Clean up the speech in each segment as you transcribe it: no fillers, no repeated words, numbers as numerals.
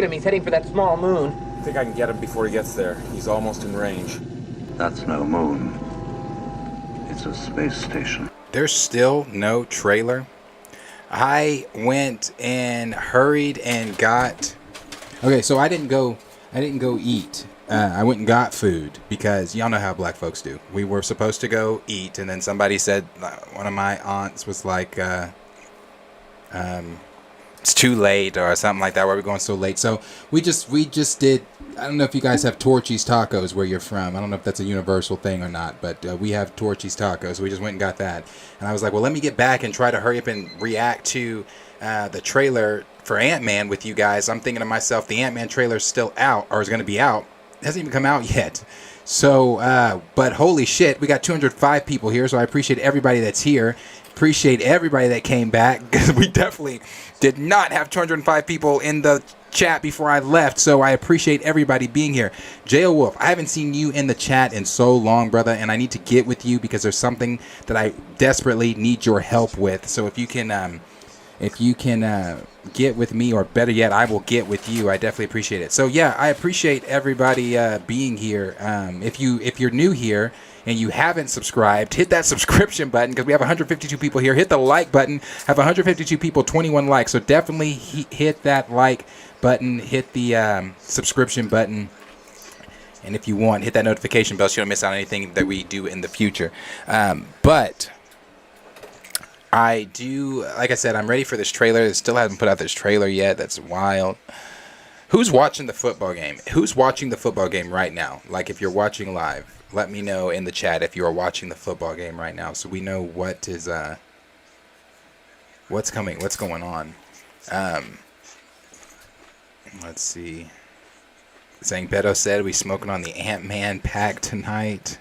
him. He's heading for that small moon. I think I can get him before he gets there. He's almost in range. That's no moon. It's a space station. There's still no trailer. I went and hurried and got... Okay, so I didn't go eat. I went and got food because y'all know how black folks do. We were supposed to go eat, and then somebody said, one of my aunts was like, it's too late or something like that. Why are we going so late? So we just did. I don't know if you guys have Torchy's Tacos where you're from. I don't know if that's a universal thing or not, but we have Torchy's Tacos. We just went and got that, and I was like, well, let me get back and try to hurry up and react to the trailer for Ant-Man with you guys. I'm thinking to myself, the Ant-Man trailer's still out, or is going to be out. It hasn't even come out yet. So, but holy shit, we got 205 people here, so I appreciate everybody that's here. Appreciate everybody that came back, because we definitely did not have 205 people in the chat before I left, so I appreciate everybody being here. J.O. Wolf, I haven't seen you in the chat in so long, brother, and I need to get with you because there's something that I desperately need your help with. So if you can get with me, or better yet, I will get with you. I definitely appreciate it. So yeah, I appreciate everybody being here. If you're new here and you haven't subscribed, hit that subscription button because we have 152 people here. Hit the like button. Have 152 people, 21 likes. So definitely hit that like button. Hit the subscription button. And if you want, hit that notification bell so you don't miss out on anything that we do in the future. But I do, like I said, I'm ready for this trailer. They still haven't put out this trailer yet. That's wild. Who's watching the football game? Who's watching the football game right now? Like, if you're watching live, let me know in the chat if you are watching the football game right now, so we know what is what's coming, what's going on. Let's see. Saying Beto said we smoking on the Ant-Man pack tonight.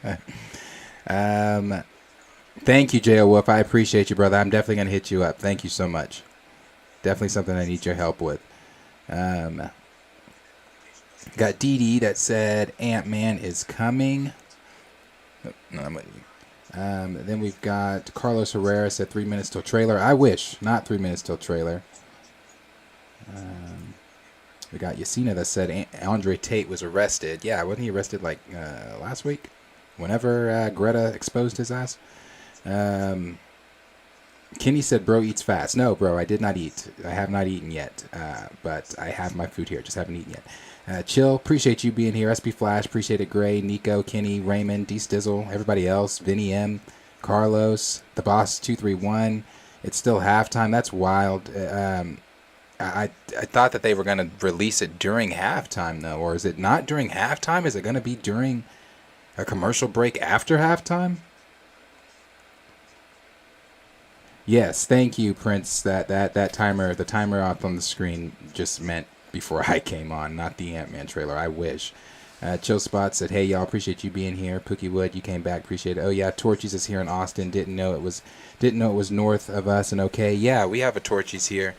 Thank you, J.O. Wolf. I appreciate you, brother. I'm definitely going to hit you up. Thank you so much. Definitely something I need your help with. Got Dee Dee that said Ant-Man is coming. No, I'm with you. Then we've got Carlos Herrera said 3 minutes till trailer. I wish. Not 3 minutes till trailer. We got Yasina that said Andre Tate was arrested. Yeah, wasn't he arrested like last week? Whenever Greta exposed his ass? Kenny said, bro eats fast. No, bro, I did not eat. I have not eaten yet, but I have my food here. Just haven't eaten yet. Chill, appreciate you being here. SB Flash, appreciate it. Gray, Nico, Kenny, Raymond, D Stizzle, everybody else, Vinny M, Carlos, the boss 231. It's still halftime. That's wild. I thought that they were going to release it during halftime, though. Or is it not during halftime? Is it going to be during a commercial break after halftime? Yes, thank you, Prince. That timer, the timer up on the screen just meant before I came on, not the Ant-Man trailer. I wish. Chill Spot said, hey, y'all, appreciate you being here. Pookie Wood, you came back. Appreciate it. Oh, yeah, Torchies is here in Austin. Didn't know it was north of us. And okay, yeah, we have a Torchies here.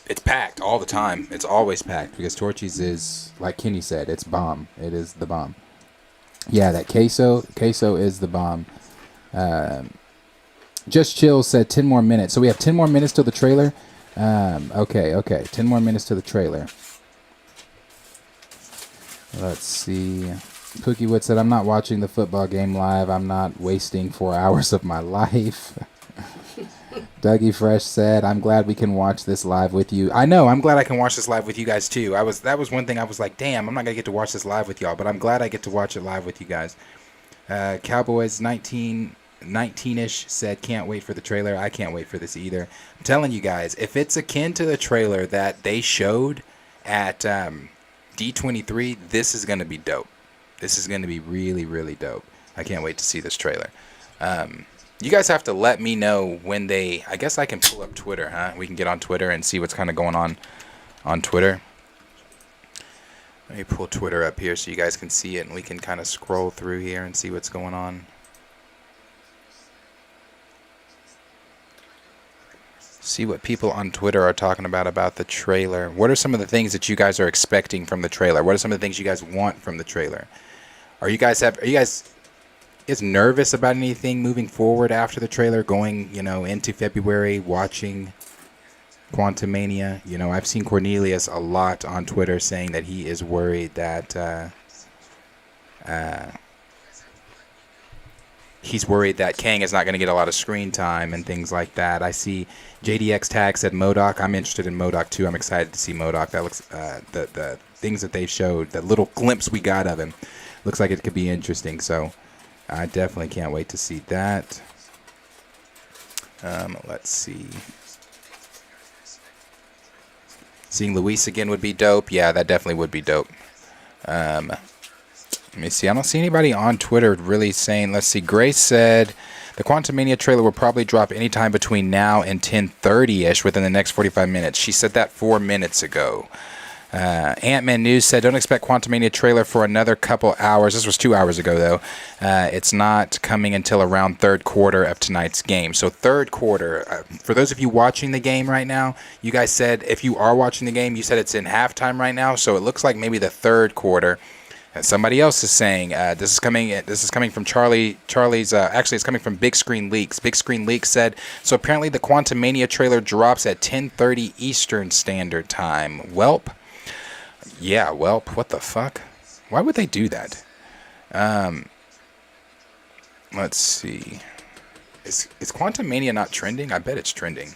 It's packed all the time. It's always packed because Torchies is, like Kenny said, it's bomb. It is the bomb. Yeah, that queso is the bomb. Just Chill said 10 more minutes. So we have 10 more minutes till the trailer. Okay. 10 more minutes to the trailer. Let's see. Pookie Wood said, I'm not watching the football game live. I'm not wasting 4 hours of my life. Dougie Fresh said, I'm glad we can watch this live with you. I know, I'm glad I can watch this live with you guys too. That was one thing I was like, damn, I'm not going to get to watch this live with y'all, but I'm glad I get to watch it live with you guys. Cowboys 19-ish said, can't wait for the trailer. I can't wait for this either. I'm telling you guys, if it's akin to the trailer that they showed at D23, this is going to be dope. This is going to be really, really dope. I can't wait to see this trailer. You guys have to let me know when they... I guess I can pull up Twitter, huh? We can get on Twitter and see what's kind of going on Twitter. Let me pull Twitter up here so you guys can see it and we can kind of scroll through here and see what's going on. See what people on Twitter are talking about the trailer. What are some of the things that you guys are expecting from the trailer? What are some of the things you guys want from the trailer? Are you guys nervous about anything moving forward after the trailer, going, into February, watching Quantumania. You know, I've seen Cornelius a lot on Twitter saying that he is worried that he's worried that Kang is not going to get a lot of screen time and things like that. I see JDX Tag said MODOK. I'm interested in MODOK too. I'm excited to see MODOK. That looks the things that they showed, that little glimpse we got of him, looks like it could be interesting. So I definitely can't wait to see that. Let's see. Seeing Luis again would be dope. Yeah, that definitely would be dope. Let me see. I don't see anybody on Twitter really saying. Let's see. Grace said the Quantumania trailer will probably drop anytime between now and 10:30ish within the next 45 minutes. She said that 4 minutes ago. Ant-Man News said, don't expect Quantumania trailer for another couple hours. This was 2 hours ago, though. It's not coming until around third quarter of tonight's game. So third quarter, for those of you watching the game right now, you guys said, if you are watching the game, you said it's in halftime right now. So it looks like maybe the third quarter. And somebody else is saying this is coming from Charlie's actually it's coming from Big Screen Leaks. Big Screen Leaks said, so apparently the Quantumania trailer drops at 10:30 Eastern Standard Time. Welp. Yeah, welp. What the fuck? Why would they do that? Let's see. Is Quantumania not trending? I bet it's trending.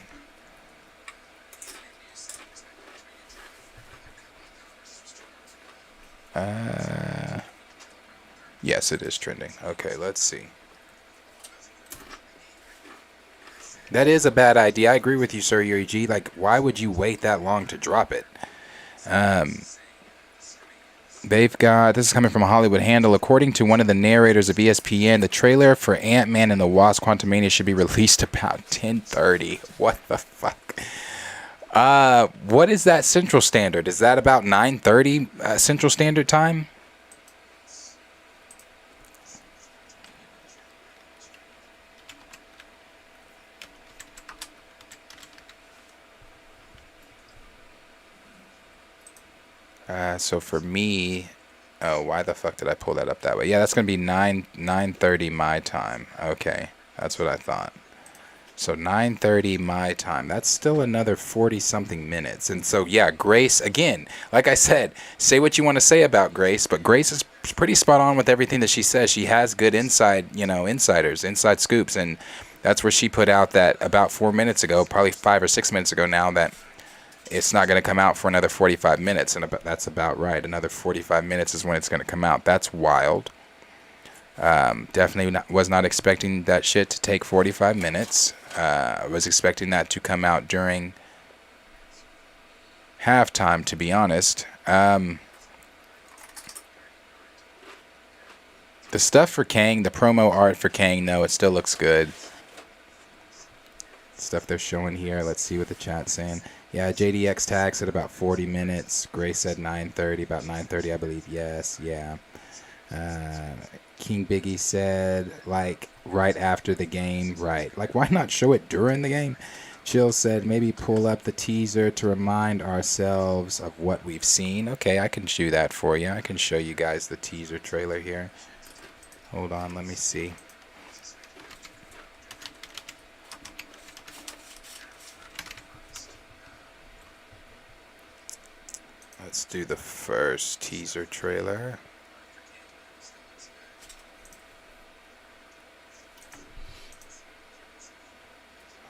Yes, it is trending. Okay, let's see. That is a bad idea. I agree with you, Sir Yuri G. Like, why would you wait that long to drop it? They've got, this is coming from Hollywood Handle. According to one of the narrators of ESPN, the trailer for Ant-Man and the Wasp Quantumania should be released about 10:30. What the fuck? What is that Central Standard? Is that about 9:30 Central Standard Time? So for me, oh, why the fuck did I pull that up that way? Yeah, that's gonna be 9:30 my time. Okay, that's what I thought. So 9:30 my time. That's still another 40 something minutes. And so yeah, Grace, again, like I said, say what you want to say about Grace, but Grace is pretty spot on with everything that she says. She has good inside scoops, and that's where she put out that about 4 minutes ago, probably 5 or 6 minutes ago now, that it's not going to come out for another 45 minutes, and that's about right. Another 45 minutes is when it's going to come out. That's wild. Definitely was not expecting that shit to take 45 minutes. I was expecting that to come out during halftime, to be honest. The stuff for Kang, the promo art for Kang, no, it still looks good. Stuff they're showing here. Let's see what the chat's saying. Yeah, JDX Tag said about 40 minutes. Grace said 9:30, about 9:30, I believe. Yes, yeah. King Biggie said, like, right after the game. Right. Like, why not show it during the game? Chill said, maybe pull up the teaser to remind ourselves of what we've seen. Okay, I can do that for you. I can show you guys the teaser trailer here. Hold on, let me see. Let's do the first teaser trailer.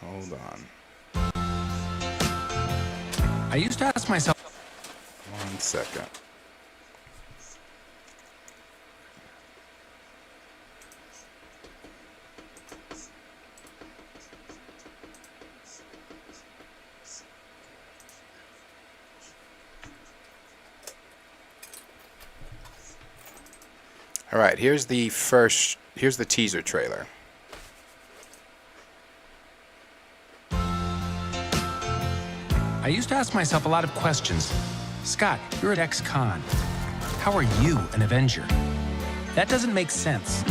Hold on. I used to ask myself. 1 second. All right, here's the teaser trailer. I used to ask myself a lot of questions. Scott, you're at ex-con. How are you an Avenger? That doesn't make sense.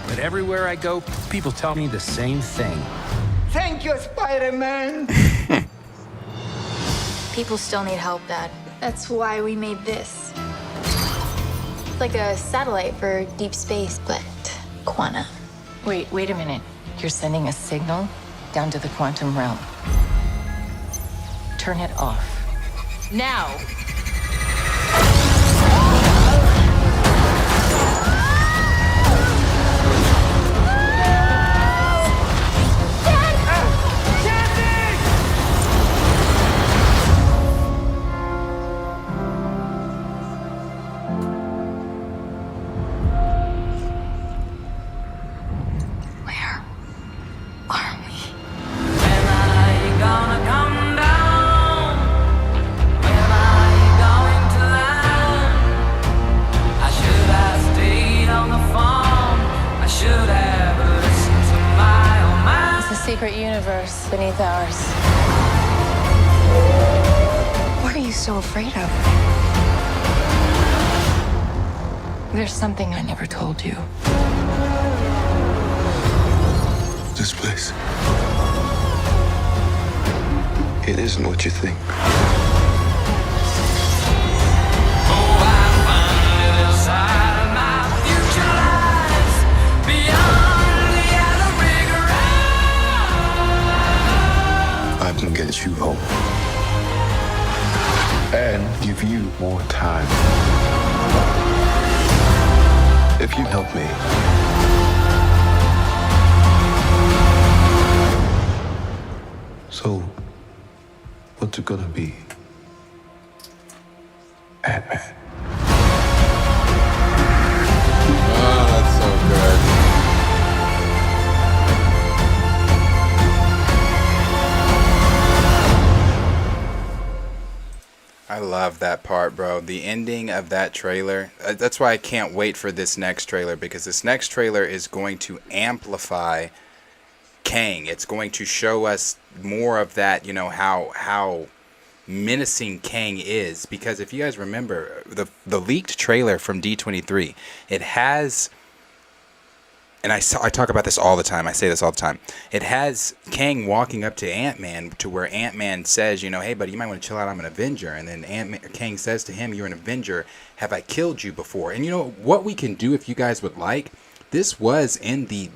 But everywhere I go, people tell me the same thing. Thank you, Spider-Man! People still need help, Dad. That's why we made this. It's like a satellite for deep space, but quanta. Wait a minute. You're sending a signal down to the quantum realm. turn it off. Now! Secret universe beneath ours. What are you so afraid of? There's something I never told you. This place. It isn't what you think. I can get you home. And give you more time. If you help me. So, what's it gonna be? Ant-Man. Oh, that's so good. I love that part, bro. The ending of that trailer. That's why I can't wait for this next trailer, because this next trailer is going to amplify Kang. It's going to show us more of that, you know, how menacing Kang is. Because if you guys remember the leaked trailer from D23, it has, and I talk about this all the time. I say this all the time. It has Kang walking up to Ant-Man, to where Ant-Man says, you know, hey, buddy, you might want to chill out. I'm an Avenger. And then Kang says to him, you're an Avenger. Have I killed you before? And you know what we can do, if you guys would like? This was in the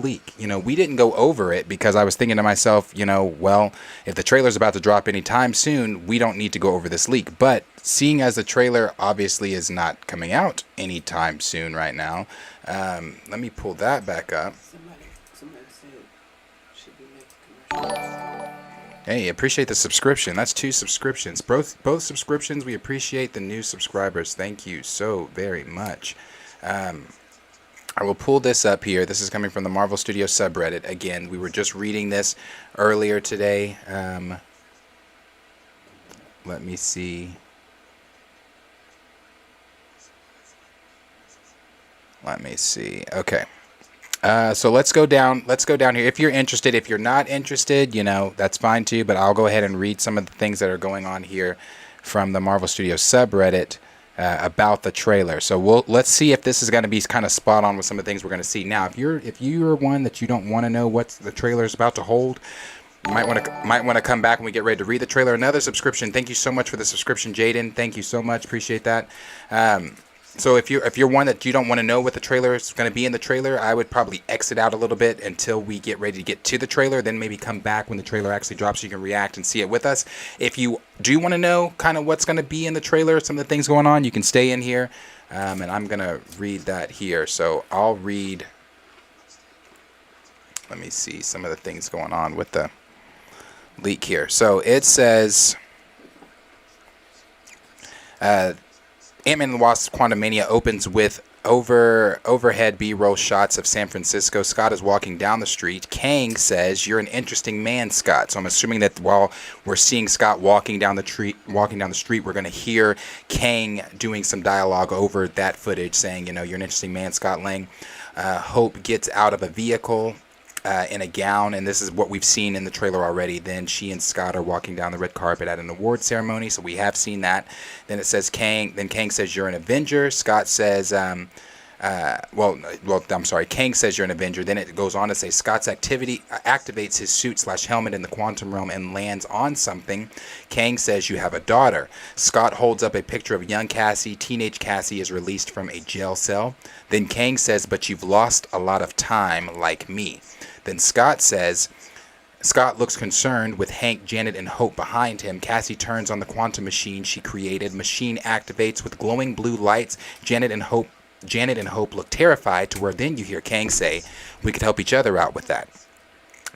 leak. You know, we didn't go over it because I was thinking to myself, you know, well, if the trailer's about to drop anytime soon, we don't need to go over this leak. But seeing as the trailer obviously is not coming out anytime soon right now, let me pull that back up. Somebody said should be making commercials. Hey, appreciate the subscription. That's 2 subscriptions. Both subscriptions. We appreciate the new subscribers. Thank you so very much. I will pull this up here. This is coming from the Marvel Studios subreddit. Again, we were just reading this earlier today. Let me see. Okay. So let's go down here. If you're interested, if you're not interested, you know, that's fine too, but I'll go ahead and read some of the things that are going on here from the Marvel Studios subreddit about the trailer. So let's see if this is going to be kind of spot on with some of the things we're going to see. Now, if you're one that you don't want to know what the trailer is about to hold, you might want to come back when we get ready to read the trailer. Another subscription. Thank you so much for the subscription, Jaden. Thank you so much. Appreciate that. So if you're one that you don't want to know what the trailer is going to be in the trailer, I would probably exit out a little bit until we get ready to get to the trailer. Then maybe come back when the trailer actually drops so you can react and see it with us. If you do want to know kind of what's going to be in the trailer, some of the things going on, you can stay in here. And I'm going to read that here. So I'll read. Let me see some of the things going on with the leak here. So it says... Ant-Man and the Wasp Quantumania opens with overhead B-roll shots of San Francisco. Scott is walking down the street. Kang says, "You're an interesting man, Scott." So I'm assuming that while we're seeing Scott walking down the street, we're going to hear Kang doing some dialogue over that footage, saying, you know, "You're an interesting man, Scott Lang." Hope gets out of a vehicle in a gown, and this is what we've seen in the trailer already. Then she and Scott are walking down the red carpet at an award ceremony, so we have seen that. Then it says Kang says, "You're an Avenger." Scott says, Kang says, "You're an Avenger." Then it goes on to say Scott's activates his suit / helmet in the quantum realm and lands on something. Kang says, "You have a daughter." Scott holds up a picture of young Cassie. Teenage Cassie is released from a jail cell. Then Kang says, "But you've lost a lot of time like me." Then Scott says, Scott looks concerned with Hank, Janet, and Hope behind him. Cassie turns on the quantum machine she created. Machine activates with glowing blue lights. Janet and Hope look terrified, to where then you hear Kang say, "We could help each other out with that."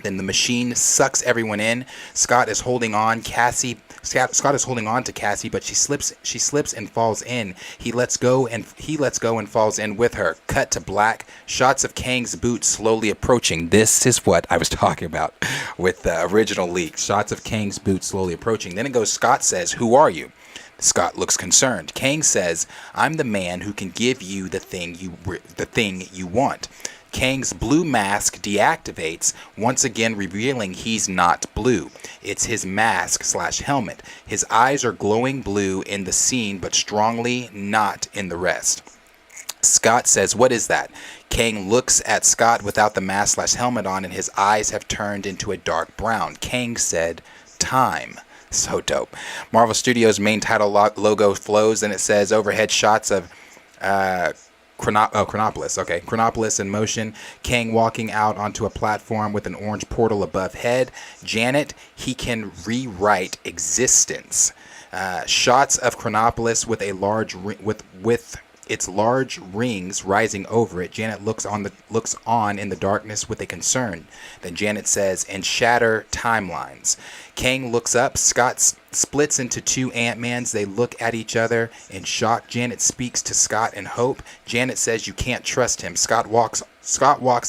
Then the machine sucks everyone in. Scott is holding on to Cassie, but she slips and falls in. He lets go and falls in with her. Cut to black. Shots of Kang's boots slowly approaching. This is what I was talking about with the original leak. Shots of Kang's boots slowly approaching. Then it goes, Scott says, "Who are you?" Scott looks concerned. Kang says, "I'm the man who can give you the thing you want." Kang's blue mask deactivates, once again revealing he's not blue. It's his mask/helmet. His eyes are glowing blue in the scene, but strongly not in the rest. Scott says, "What is that?" Kang looks at Scott without the mask/helmet on, and his eyes have turned into a dark brown. Kang said, "Time." So dope. Marvel Studios' main title logo flows, and it says overhead shots of Chronopolis. Okay, Chronopolis in motion. Kang walking out onto a platform with an orange portal above head. Janet, he can rewrite existence. Shots of Chronopolis with its large rings rising over it. Janet looks on in the darkness with a concern. Then Janet says, "And shatter timelines." Kang looks up. Scott splits into two Ant-Mans. They look at each other in shock. Janet speaks to Scott and Hope. Janet says you can't trust him. Scott walks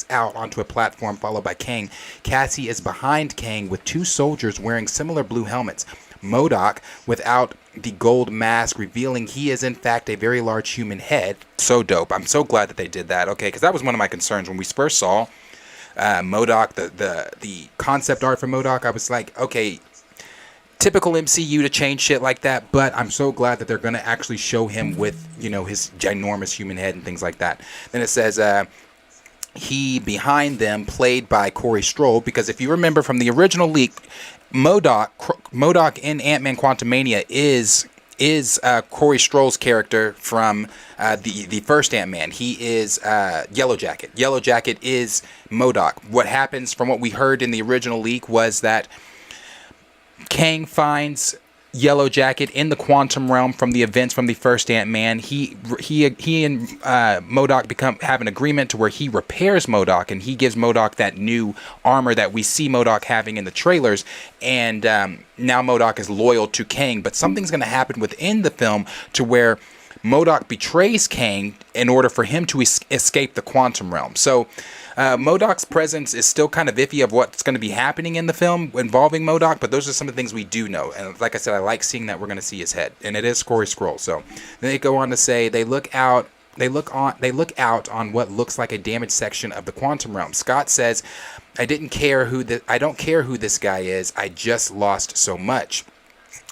out onto a platform followed by Kang. Cassie is behind Kang with two soldiers wearing similar blue helmets. MODOK without the gold mask, revealing he is in fact a very large human head. So dope. I'm so glad that they did that. Okay, because that was one of my concerns when we first saw MODOK, the concept art for MODOK. I was like, okay, typical MCU to change shit like that, but I'm so glad that they're going to actually show him with, his ginormous human head and things like that. Then it says, he behind them, played by Corey Stoll, because if you remember from the original leak, MODOK in Ant-Man Quantumania is Corey Stoll's character from the first Ant-Man. He is Yellow Jacket. Yellow Jacket is MODOK. What happens from what we heard in the original leak was that Kang finds Yellow Jacket in the quantum realm from the events from the first Ant-Man. He and MODOK have an agreement to where he repairs MODOK, and he gives MODOK that new armor that we see MODOK having in the trailers. And now MODOK is loyal to Kang, but something's going to happen within the film to where MODOK betrays Kang in order for him to escape the quantum realm. So MODOK's presence is still kind of iffy of what's going to be happening in the film involving MODOK, but those are some of the things we do know. And like I said, I like seeing that we're going to see his head, and it is Corey Stoll. So then they go on to say they look out on what looks like a damaged section of the quantum realm. Scott says, I don't care who this guy is. I just lost so much.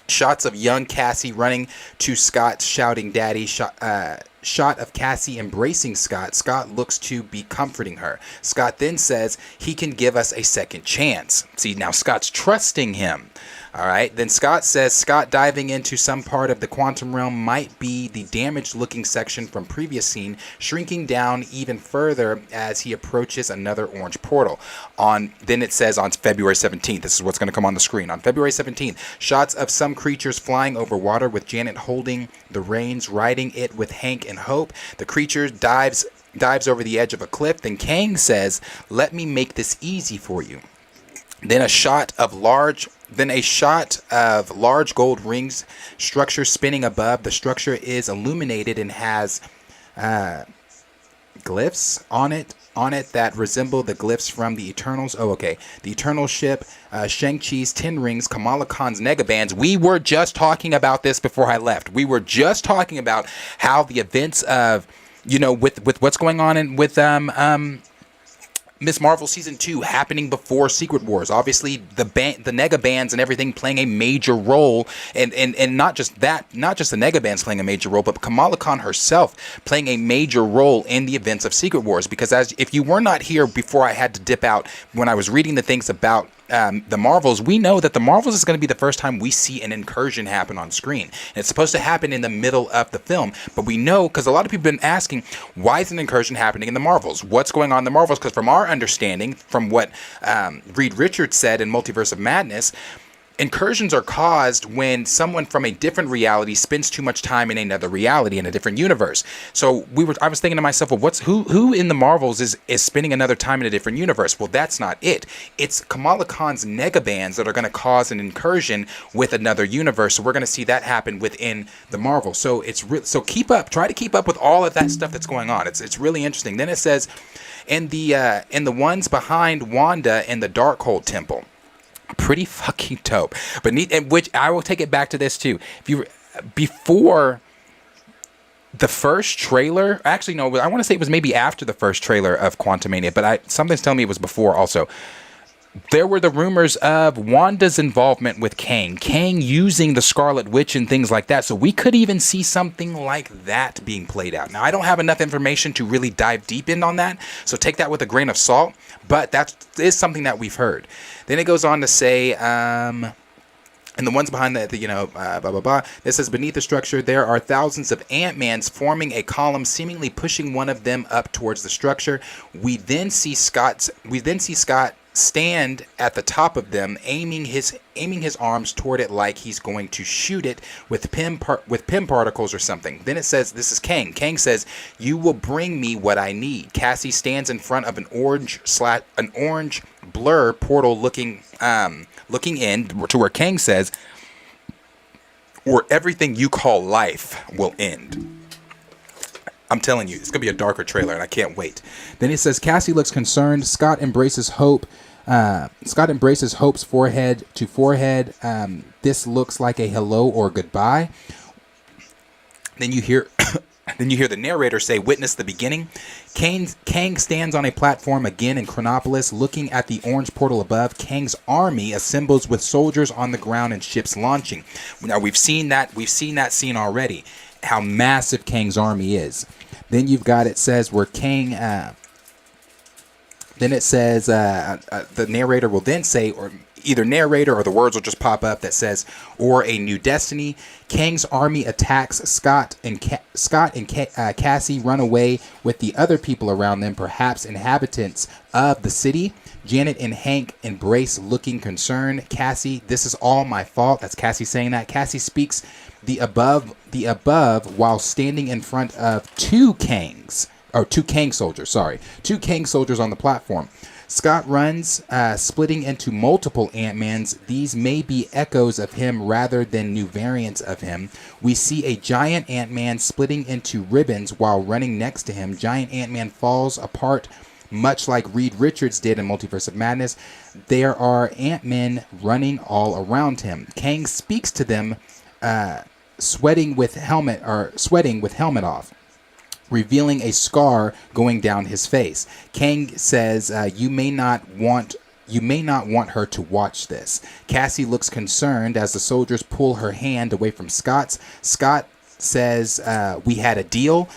Shots of young Cassie running to Scott, shouting "Daddy!" Shot of Cassie embracing Scott. Scott looks to be comforting her. Scott then says he can give us a second chance. See, now Scott's trusting him. All right. Then Scott says Scott diving into some part of the quantum realm might be the damaged looking section from previous scene, shrinking down even further as he approaches another orange portal. Then it says on February 17th, this is what's going to come on the screen. On February 17th, shots of some creatures flying over water with Janet holding the reins, riding it with Hank and Hope. The creature dives over the edge of a cliff. Then Kang says, "Let me make this easy for you." Then a shot of large gold rings structure spinning above. The structure is illuminated and has glyphs on it that resemble the glyphs from the Eternals. Oh, okay. The Eternal ship, Shang-Chi's 10 rings, Kamala Khan's negabands. We were just talking about this before I left. We were just talking about how the events of, with what's going on with Miss Marvel Season 2 happening before Secret Wars. Obviously, the negabands and everything playing a major role, and not just that, not just the negabands playing a major role, but Kamala Khan herself playing a major role in the events of Secret Wars. Because if you were not here before I had to dip out, when I was reading the things about the Marvels, we know that the Marvels is going to be the first time we see an incursion happen on screen. And it's supposed to happen in the middle of the film, but we know, because a lot of people have been asking, why is an incursion happening in the Marvels? What's going on in the Marvels? Because from our understanding, from what Reed Richards said in Multiverse of Madness, incursions are caused when someone from a different reality spends too much time in another reality, in a different universe. So I was thinking to myself, well, who in the Marvels is spending another time in a different universe? Well, that's not it. It's Kamala Khan's negabands that are going to cause an incursion with another universe. So we're going to see that happen within the Marvel. So so try to keep up with all of that stuff that's going on. It's really interesting. Then it says, in the ones behind Wanda in the Darkhold Temple. Pretty fucking dope. But which I will take it back to this too. Before the first trailer, actually no, I want to say it was maybe after the first trailer of Quantumania, but something's telling me it was before also. There were the rumors of Wanda's involvement with Kang using the Scarlet Witch and things like that. So we could even see something like that being played out. Now, I don't have enough information to really dive deep in on that, so take that with a grain of salt, but that is something that we've heard. Then it goes on to say, and the ones behind blah, blah, blah. This says, beneath the structure, there are thousands of Ant-Mans forming a column, seemingly pushing one of them up towards the structure. We then see Scott stand at the top of them, aiming his arms toward it like he's going to shoot it with pim particles or something. Then it says, this is Kang. Kang says, "You will bring me what I need." Cassie stands in front of an orange blur portal, looking in to where Kang says, "Or everything you call life will end." I'm telling you, it's going to be a darker trailer, and I can't wait. Then it says, Cassie looks concerned. Scott embraces hope. Scott embraces Hope's forehead to forehead. This looks like a hello or goodbye. Then you hear the narrator say, "Witness the beginning." Kang stands on a platform again in Chronopolis, looking at the orange portal above. Kang's army assembles with soldiers on the ground and ships launching. Now we've seen that scene already, how massive Kang's army is. Then you've got, it says where Kang, then it says, the narrator will then say, or either narrator or the words will just pop up that says, "Or a new destiny." Kang's army attacks. Scott and Cassie run away with the other people around them, perhaps inhabitants of the city. Janet and Hank embrace, looking concerned. Cassie, "This is all my fault." That's Cassie saying that. Cassie speaks the above while standing in front of two Kang soldiers on the platform. Scott runs, splitting into multiple Ant-Mans. These may be echoes of him rather than new variants of him. We see a giant Ant-Man splitting into ribbons while running next to him. Giant Ant-Man falls apart, much like Reed Richards did in Multiverse of Madness. There are Ant-Men running all around him. Kang speaks to them, sweating with helmet off, revealing a scar going down his face. Kang says, you may not want her to watch this." Cassie looks concerned as the soldiers pull her hand away from Scott's. Scott says, "We had a deal."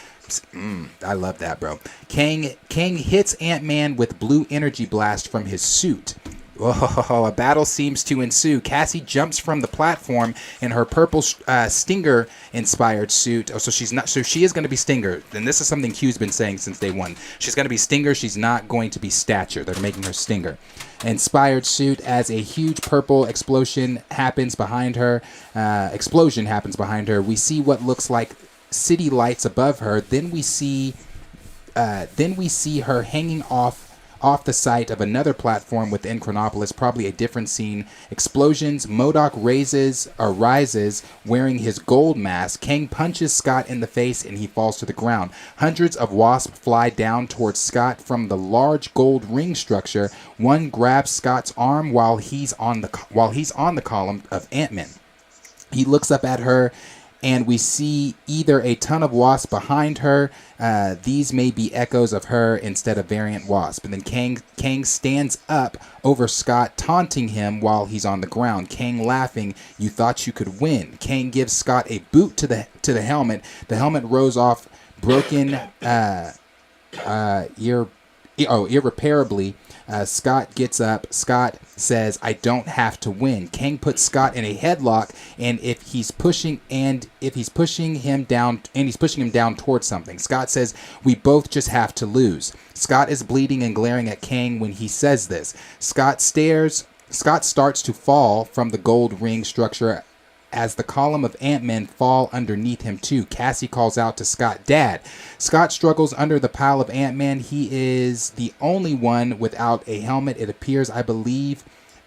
I love that, bro. Kang hits Ant-Man with blue energy blast from his suit. Oh, a battle seems to ensue. Cassie jumps from the platform in her purple Stinger-inspired suit. Oh, so she is going to be Stinger. And this is something Q's been saying since day one. She's going to be Stinger. She's not going to be Stature. They're making her Stinger. Inspired suit as a huge purple explosion happens behind her. We see what looks like city lights above her. Then we see her hanging off the site of another platform within Chronopolis, probably a different scene. Explosions. MODOK rises wearing his gold mask. Kang punches Scott in the face and he falls to the ground. Hundreds of Wasps fly down towards Scott from the large gold ring structure. One grabs Scott's arm while he's on the column of Ant-Man. He looks up at her, and we see either a ton of Wasp behind her. These may be echoes of her instead of variant Wasp. And then Kang stands up over Scott, taunting him while he's on the ground. Kang laughing, "You thought you could win." Kang gives Scott a boot to the helmet. The helmet rolls off, broken irreparably. Scott gets up. Scott says, "I don't have to win." Kang puts Scott in a headlock, and he's pushing him down towards something. Scott says, "We both just have to lose." Scott is bleeding and glaring at Kang when he says this. Scott starts to fall from the gold ring structure as the column of Ant-Men fall underneath him too. Cassie calls out to Scott, "Dad." Scott struggles under the pile of Ant-Man. He is the only one without a helmet. It appears, I believe,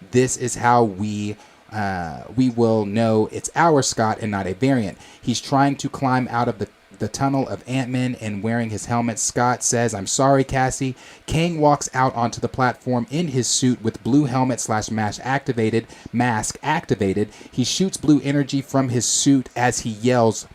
this is how we will know it's our Scott and not a variant. He's trying to climb out of the tunnel of Ant-Man and wearing his helmet. Scott says, "I'm sorry, Cassie." Kang walks out onto the platform in his suit with blue helmet / mask activated. He shoots blue energy from his suit as he yells,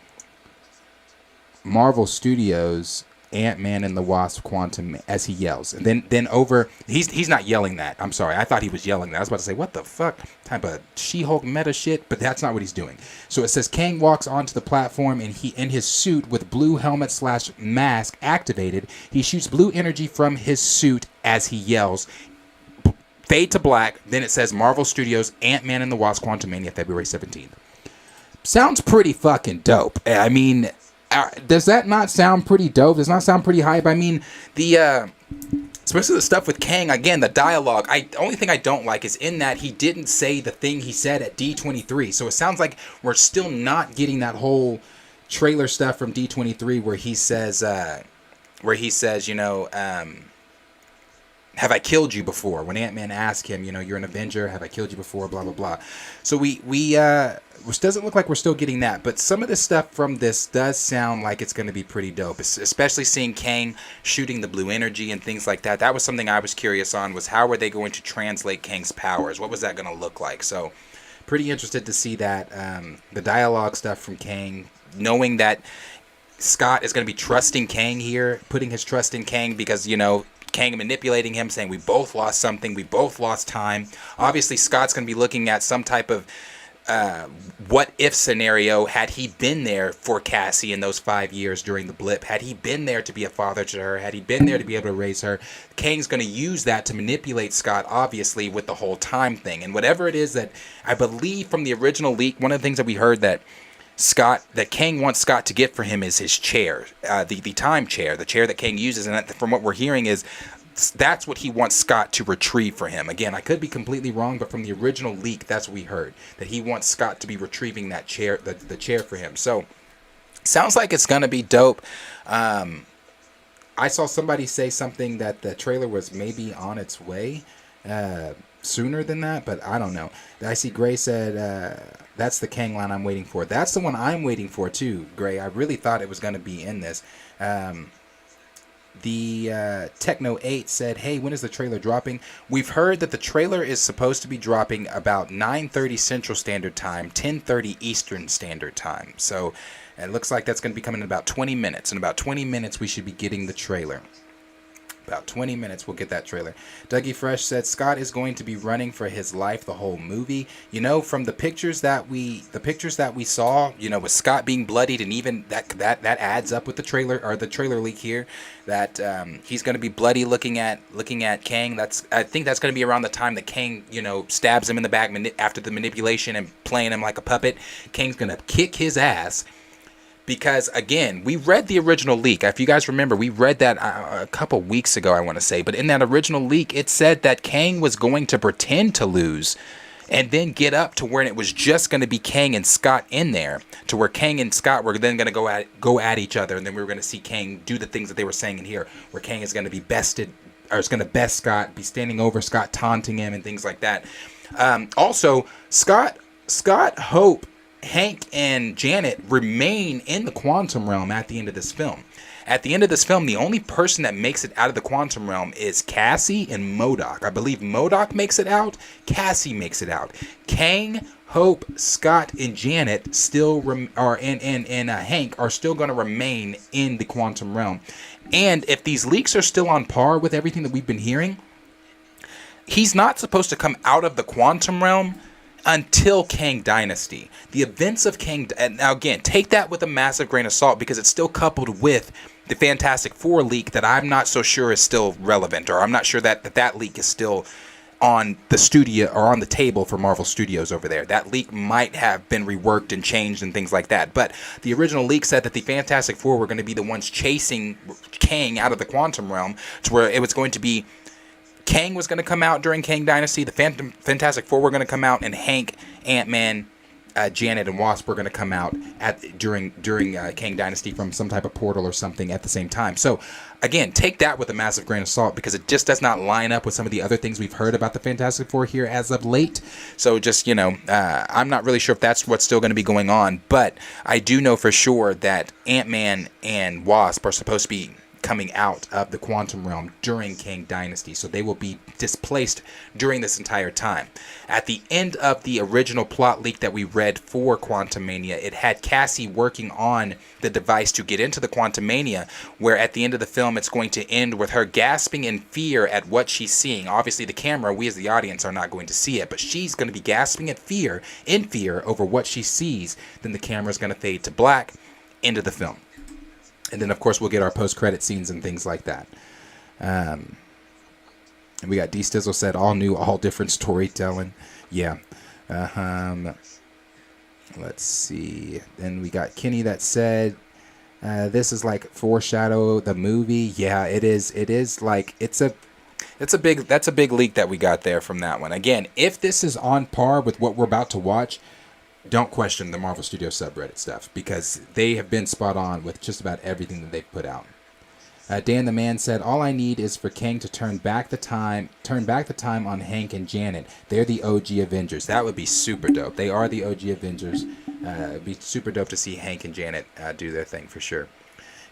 "Marvel Studios, Ant-Man and the Wasp, Quantum," as he yells. And then over, he's not yelling that. I'm sorry. I thought he was yelling that. I was about to say, what the fuck type of She-Hulk meta shit, but that's not what he's doing. So it says Kang walks onto the platform and he in his suit with blue helmet / mask activated. He shoots blue energy from his suit as he yells. Fade to black. Then it says Marvel Studios, Ant-Man and the Wasp, Quantumania, February 17th. Sounds pretty fucking dope. I mean, does that not sound pretty dope? Does not sound pretty hype? I mean, especially the stuff with Kang, again, the dialogue. The only thing I don't like is in that he didn't say the thing he said at D23. So it sounds like we're still not getting that whole trailer stuff from D23 where he says, you know, "Have I killed you before?" When Ant-Man asked him, you know, "You're an Avenger. Have I killed you before?" Blah, blah, blah. So which doesn't look like we're still getting that. But some of the stuff from this does sound like it's going to be pretty dope. Especially seeing Kang shooting the blue energy and things like that. That was something I was curious on, was how were they going to translate Kang's powers? What was that going to look like? So pretty interested to see that. The dialogue stuff from Kang. Knowing that Scott is going to be trusting Kang here. Putting his trust in Kang because, you know, Kang manipulating him, saying we both lost something, we both lost time. Obviously, Scott's going to be looking at some type of what if scenario. Had he been there for Cassie in those 5 years during the blip? Had he been there to be a father to her? Had he been there to be able to raise her? Kang's going to use that to manipulate Scott, obviously, with the whole time thing. And whatever it is that I believe from the original leak, one of the things that we heard that Kang wants Scott to get for him is his chair, the time chair, the chair that Kang uses. And that, from what we're hearing, is that's what he wants Scott to retrieve for him. Again, I could be completely wrong, but from the original leak, that's what we heard, that he wants Scott to be retrieving that chair, the chair for him. So sounds like it's gonna be dope. I saw somebody say something that the trailer was maybe on its way sooner than that, but I don't know. I see Gray said that's the Kang line I'm waiting for. That's the one I'm waiting for too, Gray. I really thought it was going to be in this. The Techno 8 said, "Hey, when is the trailer dropping?" We've heard that the trailer is supposed to be dropping about 9:30 Central Standard Time, 10:30 Eastern Standard Time. So it looks like that's going to be coming in about 20 minutes. In about 20 minutes, we should be getting the trailer. About 20 minutes, we'll get that trailer. Dougie Fresh said Scott is going to be running for his life the whole movie. You know, from the pictures that we saw, you know, with Scott being bloodied, and even that adds up with the trailer, or the trailer leak here, that he's going to be bloody looking at Kang. I think that's going to be around the time that Kang, you know, stabs him in the back after the manipulation and playing him like a puppet. Kang's going to kick his ass. Because, again, we read the original leak. If you guys remember, we read that a couple weeks ago, I want to say. But in that original leak, it said that Kang was going to pretend to lose and then get up to where it was just going to be Kang and Scott in there, to where Kang and Scott were then going to go at each other. And then we were going to see Kang do the things that they were saying in here, where Kang is going to be bested, or is going to best Scott, be standing over Scott, taunting him and things like that. Also, Scott, Hope, Hank and Janet remain in the quantum realm at the end of this film. At the end of this film, the only person that makes it out of the quantum realm is Cassie and MODOK. I believe MODOK makes it out. Cassie makes it out. Kang, Hope, Scott, and Janet still Hank are still going to remain in the quantum realm. And if these leaks are still on par with everything that we've been hearing, he's not supposed to come out of the quantum realm until Kang Dynasty. The events of Kang... Now, again, take that with a massive grain of salt, because it's still coupled with the Fantastic Four leak that I'm not so sure is still relevant, or I'm not sure that leak is still on the studio or on the table for Marvel Studios over there. That leak might have been reworked and changed and things like that. But the original leak said that the Fantastic Four were going to be the ones chasing Kang out of the quantum realm, to where it was going to be Kang was going to come out during Kang Dynasty, the Fantastic Four were going to come out, and Hank, Ant-Man, Janet, and Wasp were going to come out during Kang Dynasty from some type of portal or something at the same time. So, again, take that with a massive grain of salt, because it just does not line up with some of the other things we've heard about the Fantastic Four here as of late. So just, I'm not really sure if that's what's still going to be going on, but I do know for sure that Ant-Man and Wasp are supposed to be coming out of the quantum realm during Kang Dynasty, so they will be displaced during this entire time. At the end of the original plot leak that we read for Quantumania, it had Cassie working on the device to get into the Quantumania, where at the end of the film it's going to end with her gasping in fear at what she's seeing. Obviously the camera, we as the audience are not going to see it, but she's going to be gasping in fear over what she sees. Then the camera is going to fade to black, end of the film. And then, of course, we'll get our post-credit scenes and things like that. And we got D Stizzle said, all new, all different storytelling. Yeah. Let's see. Then we got Kenny that said, this is like foreshadow the movie. Yeah, it is. It is like, that's a big leak that we got there from that one. Again, if this is on par with what we're about to watch, don't question the Marvel Studios subreddit stuff, because they have been spot on with just about everything that they've put out. Dan the Man said, all I need is for Kang to turn back the time on Hank and Janet. They're the OG Avengers. That would be super dope. They are the OG Avengers. It'd be super dope to see Hank and Janet do their thing for sure.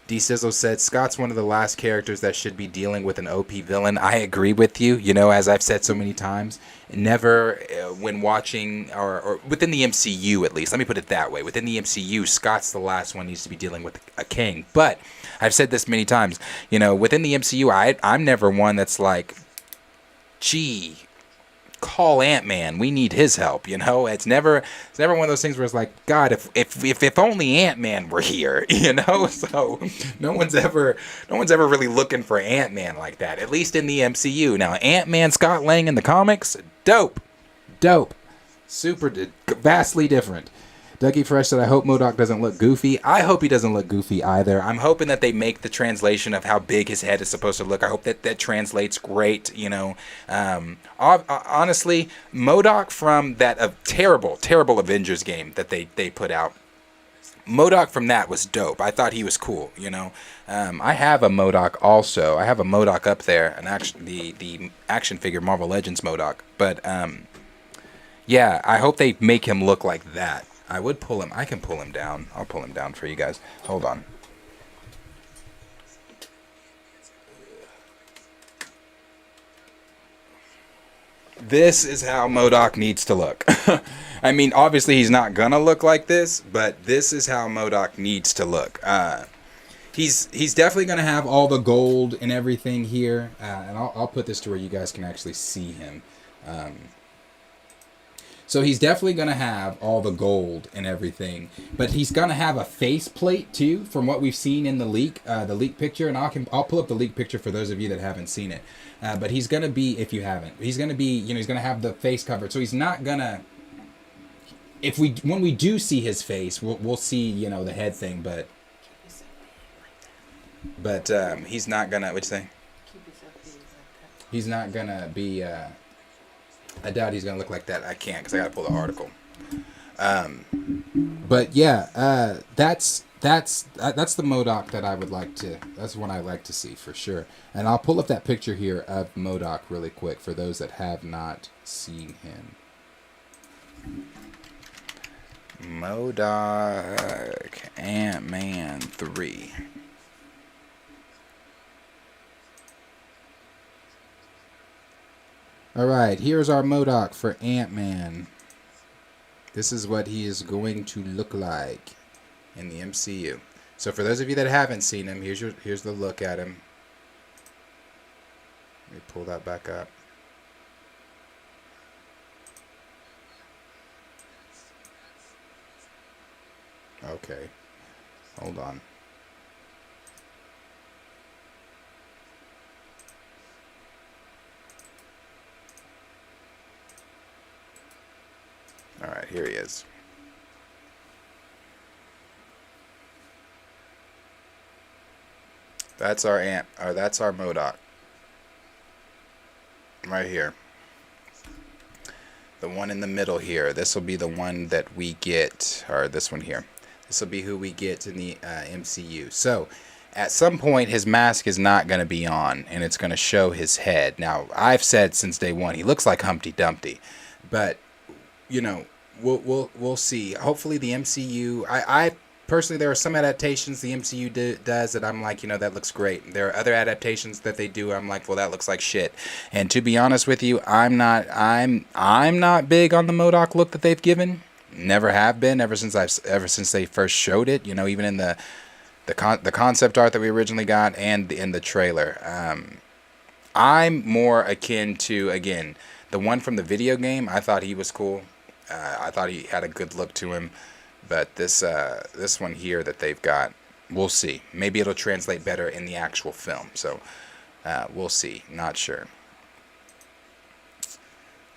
D Sizzle said, Scott's one of the last characters that should be dealing with an OP villain. I agree with you. As I've said so many times, never when watching or within the MCU at least. Let me put it that way. Within the MCU, Scott's the last one needs to be dealing with a Kang. But I've said this many times. Within the MCU, I'm never one that's like, gee, call Ant-Man. We need his help. It's never one of those things where it's like, God, if only Ant-Man were here. So no one's ever really looking for Ant-Man like that, at least in the MCU. Now Ant-Man, Scott Lang in the comics, dope, super, vastly different. Dougie Fresh said, I hope MODOK doesn't look goofy. I hope he doesn't look goofy either. I'm hoping that they make the translation of how big his head is supposed to look. I hope that translates great, honestly, MODOK from that terrible Avengers game that they put out, MODOK from that was dope. I thought he was cool, I have a MODOK also. I have a MODOK up there, the action figure Marvel Legends MODOK. But, yeah, I hope they make him look like that. I would pull him. I can pull him down. I'll pull him down for you guys. Hold on. This is how MODOK needs to look. I mean, obviously he's not gonna look like this, but this is how MODOK needs to look. He's definitely gonna have all the gold and everything here, and I'll put this to where you guys can actually see him. So he's definitely going to have all the gold and everything, but he's going to have a face plate too, from what we've seen in the leak picture, and I'll pull up the leak picture for those of you that haven't seen it. But he's going to be, if you haven't, he's going to be, he's going to have the face covered. So he's not going to, when we do see his face, we'll see, the head thing, but he's not going to, what'd you say? He's not going to be, I doubt he's gonna look like that. I can't, because I gotta pull the article. But yeah, that's the MODOK that I would like to. That's one I like to see for sure. And I'll pull up that picture here of MODOK really quick for those that have not seen him. MODOK Ant-Man 3. Alright, here's our MODOK for Ant-Man. This is what he is going to look like in the MCU. So for those of you that haven't seen him, here's the look at him. Let me pull that back up. Okay. Hold on. right, here he is. That's our ant, or that's our MODOK. Right here. The one in the middle here. This will be the one that we get, or this one here. This will be who we get in the MCU. So, at some point, his mask is not going to be on, and it's going to show his head. Now, I've said since day one, he looks like Humpty Dumpty, but you know, we'll see. Hopefully, the MCU. I personally, there are some adaptations the MCU does that I'm like, you know, that looks great. There are other adaptations that they do. I'm like, well, that looks like shit. And to be honest with you, I'm not big on the MODOK look that they've given. Never have been ever since they first showed it. You know, even in the concept art that we originally got and in the trailer. I'm more akin to, again, the one from the video game. I thought he was cool. I thought he had a good look to him. But this one here that they've got, we'll see. Maybe it'll translate better in the actual film. So we'll see. Not sure.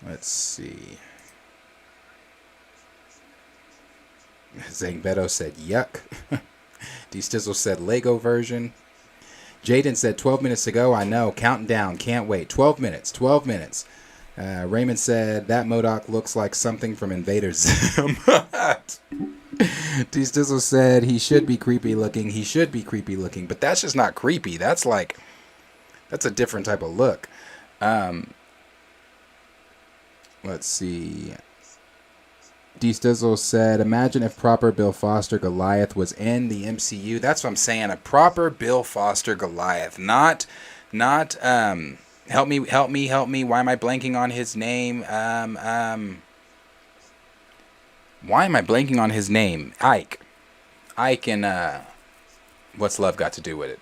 Let's see. Zangbeto said, yuck. D-Stizzle said, Lego version. Jaden said, 12 minutes to go. I know. Counting down. Can't wait. 12 minutes. 12 minutes. Raymond said, that MODOK looks like something from Invader Zim. D-Stizzle said, he should be creepy looking. He should be creepy looking. But that's just not creepy. That's like, that's a different type of look. Let's see. D-Stizzle said, imagine if proper Bill Foster Goliath was in the MCU. That's what I'm saying. A proper Bill Foster Goliath. Not help me. Why am I blanking on his name? Why am I blanking on his name? Ike and what's love got to do with it?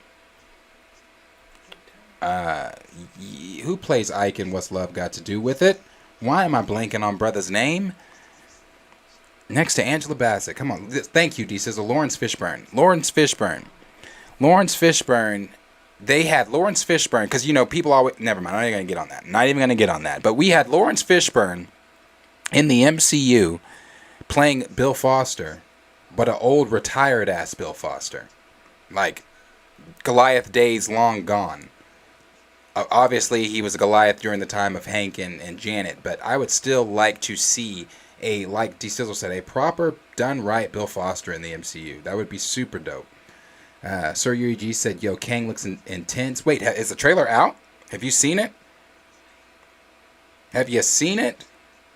Who plays Ike and what's love got to do with it? Why am I blanking on brother's name? Next to Angela Bassett. Come on. Thank you, D-Sizzle. Lawrence Fishburne. They had Lawrence Fishburne, because, you know, people always... Never mind, I'm not even going to get on that. Not even going to get on that. But we had Lawrence Fishburne in the MCU playing Bill Foster, but an old retired-ass Bill Foster. Like, Goliath days long gone. Obviously, he was a Goliath during the time of Hank and Janet, but I would still like to see like D-Sizzle said, a proper, done right Bill Foster in the MCU. That would be super dope. Sir Yuri G said, yo, Kang looks intense. Wait, is the trailer out? Have you seen it? Have you seen it?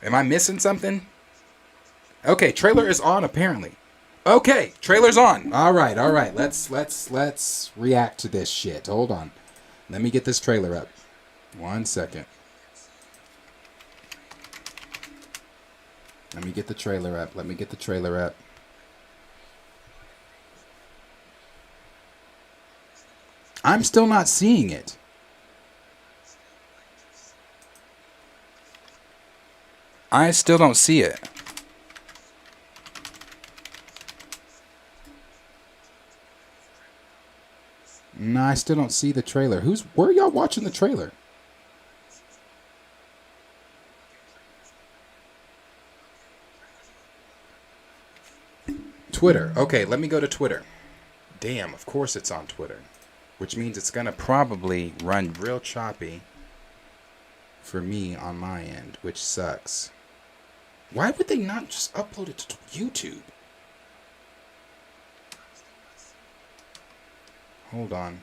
Am I missing something? Okay, trailer is on apparently. Okay, trailer's on. All right. Let's react to this shit. Hold on. Let me get this trailer up. 1 second. Let me get the trailer up. I'm still not seeing it. I still don't see it. No, I still don't see the trailer. Where are y'all watching the trailer? Twitter. Okay, let me go to Twitter. Damn, of course it's on Twitter. Which means it's going to probably run real choppy for me on my end, which sucks. Why would they not just upload it to YouTube? Hold on.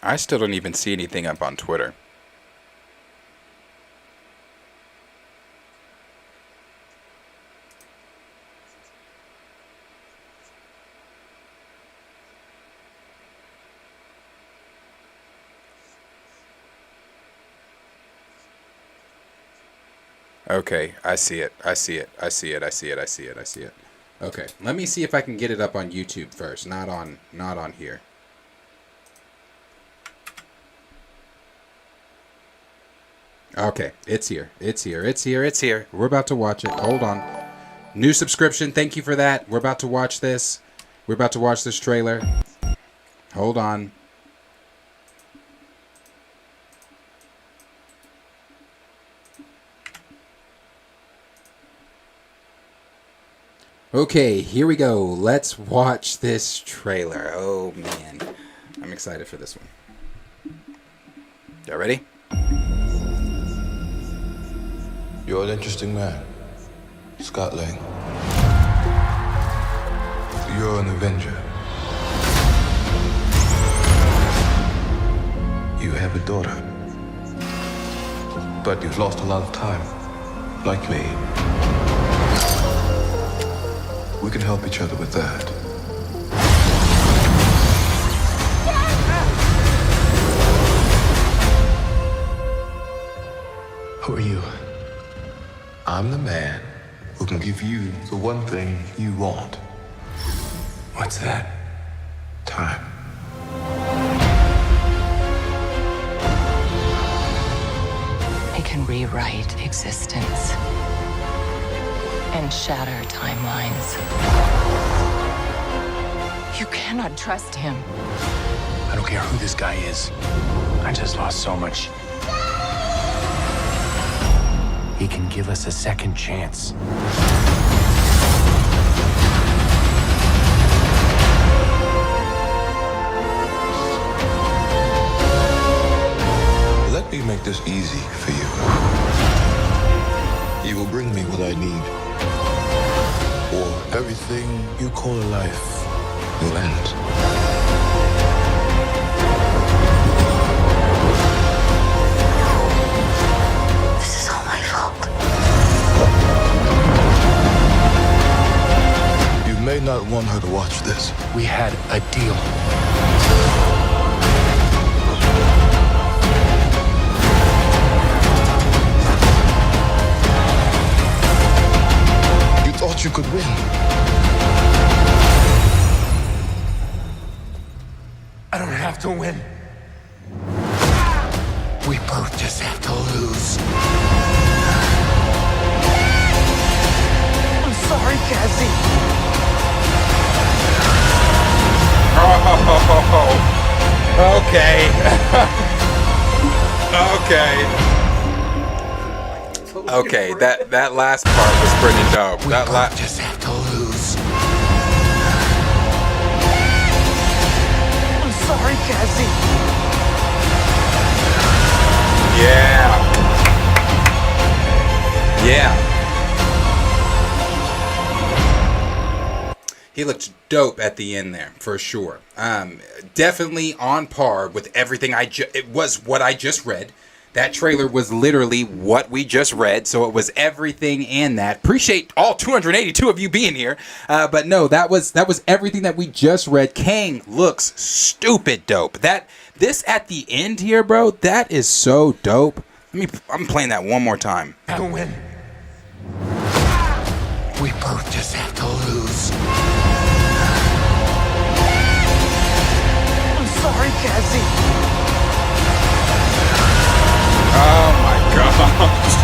I still don't even see anything up on Twitter. Okay, I see it. Okay, let me see if I can get it up on YouTube first, not on here. Okay, it's here. It's here. It's here. It's here. We're about to watch it. Hold on. New subscription. Thank you for that. We're about to watch this. We're about to watch this trailer. Hold on. Okay, here we go. Let's watch this trailer. Oh, man. I'm excited for this one. Y'all ready? You're an interesting man, Scott Lang. You're an Avenger. You have a daughter. But you've lost a lot of time, like me. We can help each other with that. Who are you? I'm the man who can give you the one thing you want. What's that? Time. It can rewrite existence and shatter timelines. You cannot trust him. I don't care who this guy is. I just lost so much. He can give us a second chance. Let me make this easy for you. You will bring me what I need, or everything you call a life will end. This is all my fault. You may not want her to watch this. We had a deal. You thought you could win. I don't have to win. We both just have to lose. I'm sorry, Cassie. Oh, okay. Okay, that last part was pretty dope. We both just have to lose. I'm sorry, Cassie. Yeah. He looked dope at the end there, for sure. Definitely on par with everything it was what I just read. That trailer was literally what we just read, so it was everything in that. Appreciate all 282 of you being here, but no, that was everything that we just read. Kang looks stupid dope. This at the end here, bro, that is so dope. I'm playing that one more time. To win. We both just have to lose. I'm sorry, Cassie. Oh my gosh.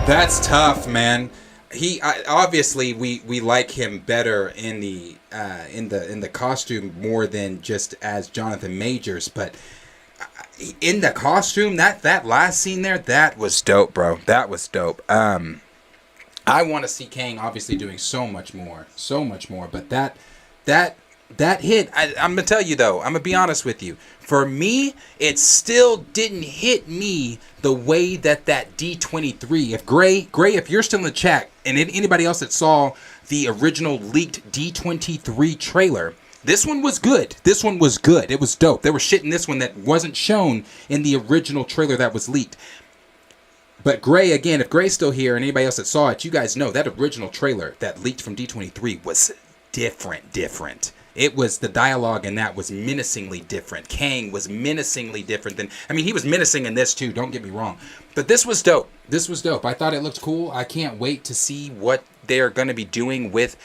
That's tough, man. Obviously we like him better in the costume more than just as Jonathan Majors, but in the costume, that last scene there, that was dope, bro. That was dope. I want to see Kang obviously doing so much more, but that hit. I'm gonna tell you though, I'm gonna be honest with you. For me, it still didn't hit me the way that D23. If Gray, if you're still in the chat, and anybody else that saw the original leaked D23 trailer, this one was good. It was dope. There was shit in this one that wasn't shown in the original trailer that was leaked. But Gray, again, if Gray's still here and anybody else that saw it, you guys know that original trailer that leaked from D23 was different. It was, the dialogue in that was menacingly different. Kang was menacingly different than, he was menacing in this too, don't get me wrong. But this was dope. I thought it looked cool. I can't wait to see what they're going to be doing with,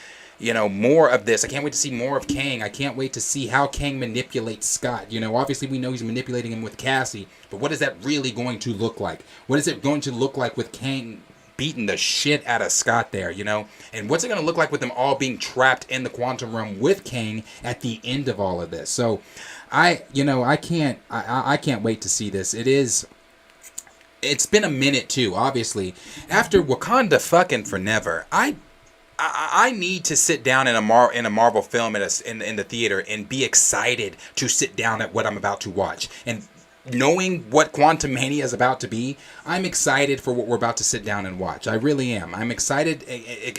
more of this. I can't wait to see more of Kang. I can't wait to see how Kang manipulates Scott. Obviously we know he's manipulating him with Cassie, but what is that really going to look like? What is it going to look like with Kang beating the shit out of Scott there, And what's it going to look like with them all being trapped in the quantum realm with Kang at the end of all of this? So I can't wait to see this. It's been a minute too, obviously. After Wakanda fucking forever, I need to sit down in a Marvel film in the theater and be excited to sit down at what I'm about to watch. And knowing what Quantumania is about to be, I'm excited for what we're about to sit down and watch. I really am. I'm excited.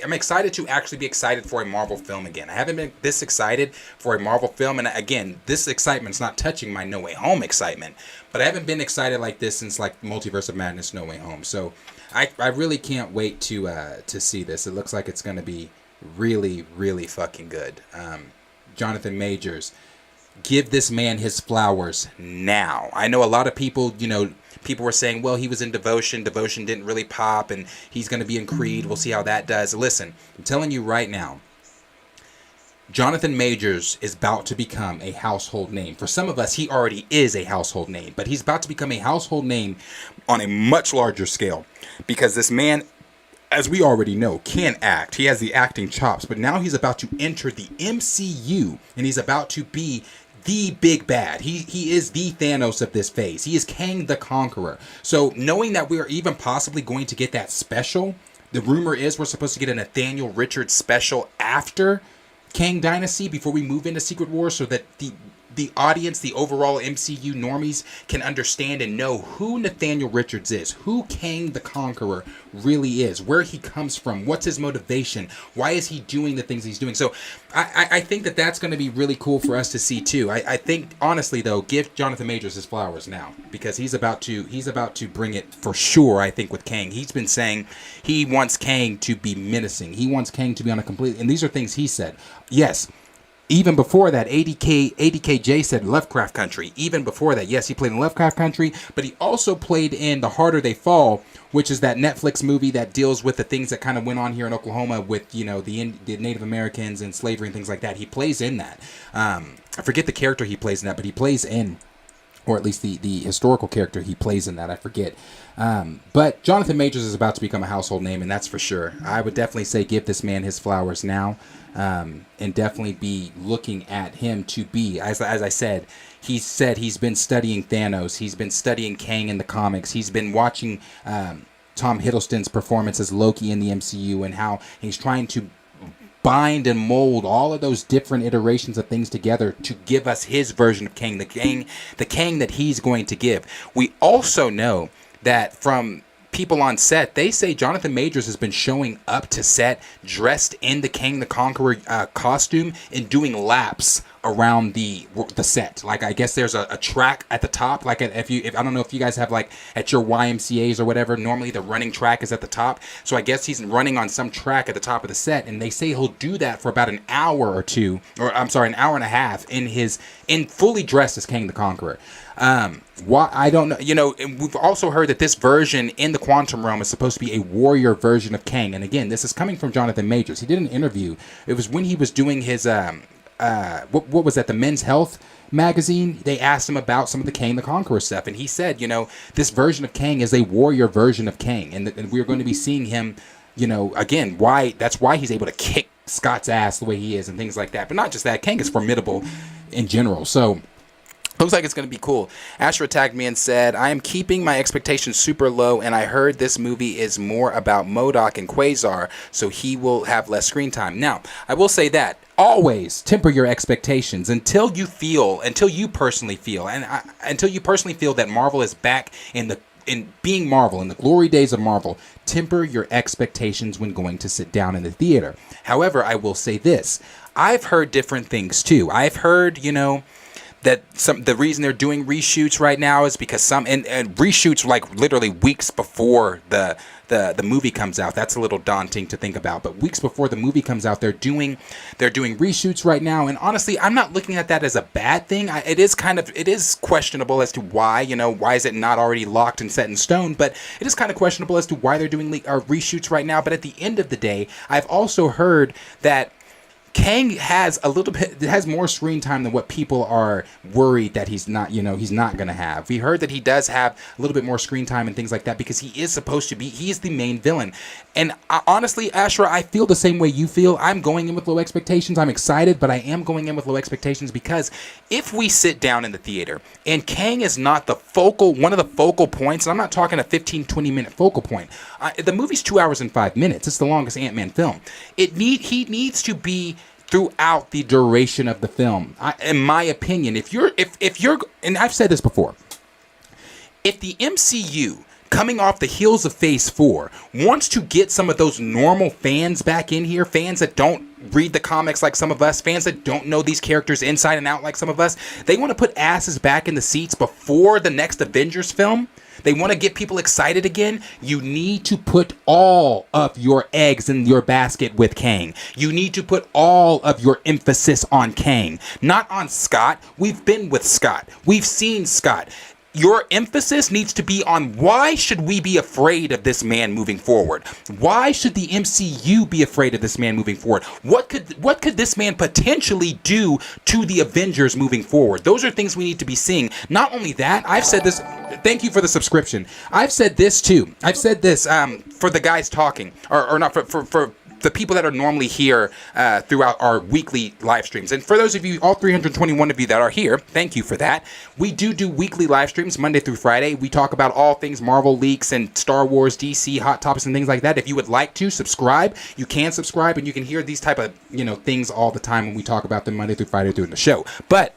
I'm excited to actually be excited for a Marvel film again. I haven't been this excited for a Marvel film, and again, this excitement's not touching my No Way Home excitement, but I haven't been excited like this since like Multiverse of Madness, No Way Home. So I really can't wait to see this. It looks like it's going to be really, really fucking good. Jonathan Majors, give this man his flowers now. I know a lot of people, people were saying, well, he was in Devotion. Devotion didn't really pop, and he's going to be in Creed. We'll see how that does. Listen, I'm telling you right now, Jonathan Majors is about to become a household name. For some of us, he already is a household name, but he's about to become a household name on a much larger scale because this man, as we already know, can act. He has the acting chops, but now he's about to enter the MCU, and he's about to be the big bad. He is the Thanos of this phase. He is Kang the Conqueror. So knowing that we are even possibly going to get that special, the rumor is we're supposed to get a Nathaniel Richards special after Kang Dynasty before we move into Secret Wars, so that the audience, the overall MCU normies, can understand and know who Nathaniel Richards is, who Kang the Conqueror really is, where he comes from, what's his motivation, why is he doing the things he's doing. So I think that that's going to be really cool for us to see too. I think honestly though, give Jonathan Majors his flowers now, because he's about to bring it for sure. I think with Kang, he's been saying he wants Kang to be menacing. He wants Kang to be on a complete, and these are things he said. Yes. Even before that, ADKJ said Lovecraft Country. Even before that, yes, he played in Lovecraft Country, but he also played in The Harder They Fall, which is that Netflix movie that deals with the things that kind of went on here in Oklahoma with, the Native Americans and slavery and things like that. He plays in that. I forget the character he plays in that, but he plays in, or at least the historical character he plays in that, I forget. But Jonathan Majors is about to become a household name, and that's for sure. I would definitely say give this man his flowers now. And definitely be looking at him to be, as I said, he's been studying Thanos, he's been studying Kang in the comics, he's been watching Tom Hiddleston's performance as Loki in the MCU, and how he's trying to bind and mold all of those different iterations of things together to give us his version of Kang, the Kang that he's going to give. We also know that from people on set, they say Jonathan Majors has been showing up to set dressed in the Kang the Conqueror costume and doing laps around the set. Like, I guess there's a track at the top. Like, if I don't know if you guys have, like, at your YMCA's or whatever, normally the running track is at the top. So I guess he's running on some track at the top of the set, and they say he'll do that for about an hour or two, or I'm sorry, an hour and a half in fully dressed as Kang the Conqueror. Why, I don't know. And we've also heard that this version in the quantum realm is supposed to be a warrior version of Kang. And again, this is coming from Jonathan Majors. He did an interview. It was when he was doing his what was that, the Men's Health magazine. They asked him about some of the Kang the Conqueror stuff, and he said, this version of Kang is a warrior version of Kang, and we're going to be seeing him, again, that's why he's able to kick Scott's ass the way he is and things like that. But not just that, Kang is formidable in general. So looks like it's going to be cool. Asher tagged me and said, I am keeping my expectations super low, and I heard this movie is more about MODOK and Quasar, so he will have less screen time. Now, I will say that always temper your expectations until you personally feel that Marvel is back in being Marvel, in the glory days of Marvel. Temper your expectations when going to sit down in the theater. However, I will say this. I've heard different things too. I've heard, that the reason they're doing reshoots right now is because and reshoots like literally weeks before the movie comes out. That's a little daunting to think about, but weeks before the movie comes out, they're doing reshoots right now. And honestly, I'm not looking at that as a bad thing. It is questionable as to why, why is it not already locked and set in stone, but it is kind of questionable as to why they're doing reshoots right now. But at the end of the day, I've also heard that Kang has a little bit, has more screen time than what people are worried that he's not, he's not going to have. We heard that he does have a little bit more screen time and things like that because he is supposed to be, he is the main villain. And honestly, Ashra, I feel the same way you feel. I'm going in with low expectations. I'm excited, but I am going in with low expectations because if we sit down in the theater and Kang is not one of the focal points, and I'm not talking a 15, 20-minute focal point. The movie's 2 hours and 5 minutes. It's the longest Ant-Man film. He needs to be throughout the duration of the film. In my opinion, if you're, and I've said this before, if the MCU coming off the heels of Phase 4 wants to get some of those normal fans back in here, fans that don't read the comics like some of us, fans that don't know these characters inside and out like some of us, they want to put asses back in the seats before the next Avengers film. They want to get people excited again. You need to put all of your eggs in your basket with Kang. You need to put all of your emphasis on Kang, not on Scott. We've been with Scott. We've seen Scott. Your emphasis needs to be on why should we be afraid of this man moving forward? Why should the MCU be afraid of this man moving forward? What could this man potentially do to the Avengers moving forward? Those are things we need to be seeing. Not only that, I've said this. Thank you for the subscription. I've said this too. I've said this for the guys talking, or not for the people that are normally here throughout our weekly live streams. And for those of you, all 321 of you that are here, thank you for that. We do weekly live streams Monday through Friday. We talk about all things Marvel leaks and Star Wars, DC, hot topics and things like that. If you would like to subscribe, you can subscribe and you can hear these type of, things all the time when we talk about them Monday through Friday during the show. But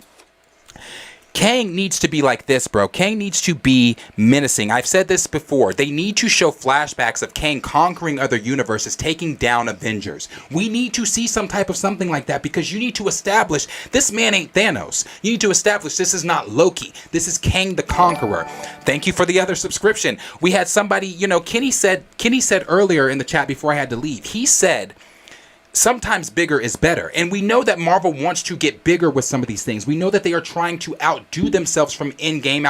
Kang needs to be like this, bro. Kang needs to be menacing. I've said this before. They need to show flashbacks of Kang conquering other universes, taking down Avengers. We need to see some type of something like that because you need to establish this man ain't Thanos. You need to establish this is not Loki. This is Kang the Conqueror. Thank you for the other subscription. We had somebody, Kenny said earlier in the chat before I had to leave. He said, sometimes bigger is better. And we know that Marvel wants to get bigger with some of these things. We know that they are trying to outdo themselves from Endgame,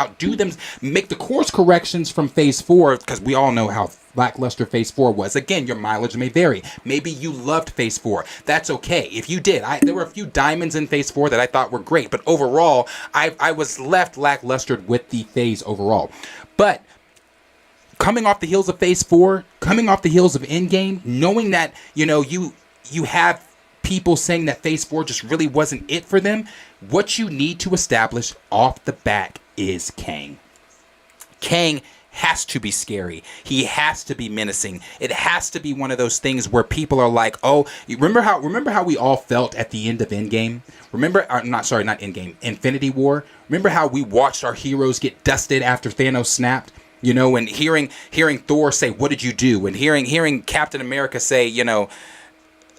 make the course corrections from Phase 4, because we all know how lackluster Phase 4 was. Again, your mileage may vary. Maybe you loved Phase 4. That's okay. If you did, there were a few diamonds in Phase 4 that I thought were great, but overall, I was left lackluster with the phase overall. But coming off the heels of Phase 4, coming off the heels of Endgame, knowing that, you have people saying that Phase 4 just really wasn't it for them. What you need to establish off the bat is Kang. Kang has to be scary. He has to be menacing. It has to be one of those things where people are like, oh, remember how we all felt at the end of Endgame? Not Endgame, Infinity War. Remember how we watched our heroes get dusted after Thanos snapped? And hearing Thor say, what did you do? And hearing Captain America say,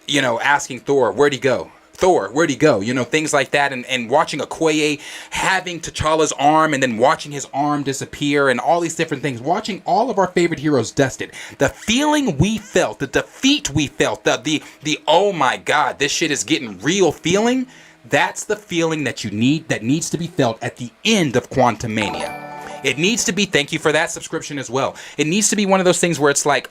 asking Thor, where'd he go? Thor, where'd he go? Things like that. And watching Okoye having T'Challa's arm and then watching his arm disappear and all these different things. Watching all of our favorite heroes dusted. The feeling we felt, the defeat we felt, the oh my God, this shit is getting real feeling. That's the feeling that needs to be felt at the end of Quantumania. It needs to be, thank you for that subscription as well. It needs to be one of those things where it's like,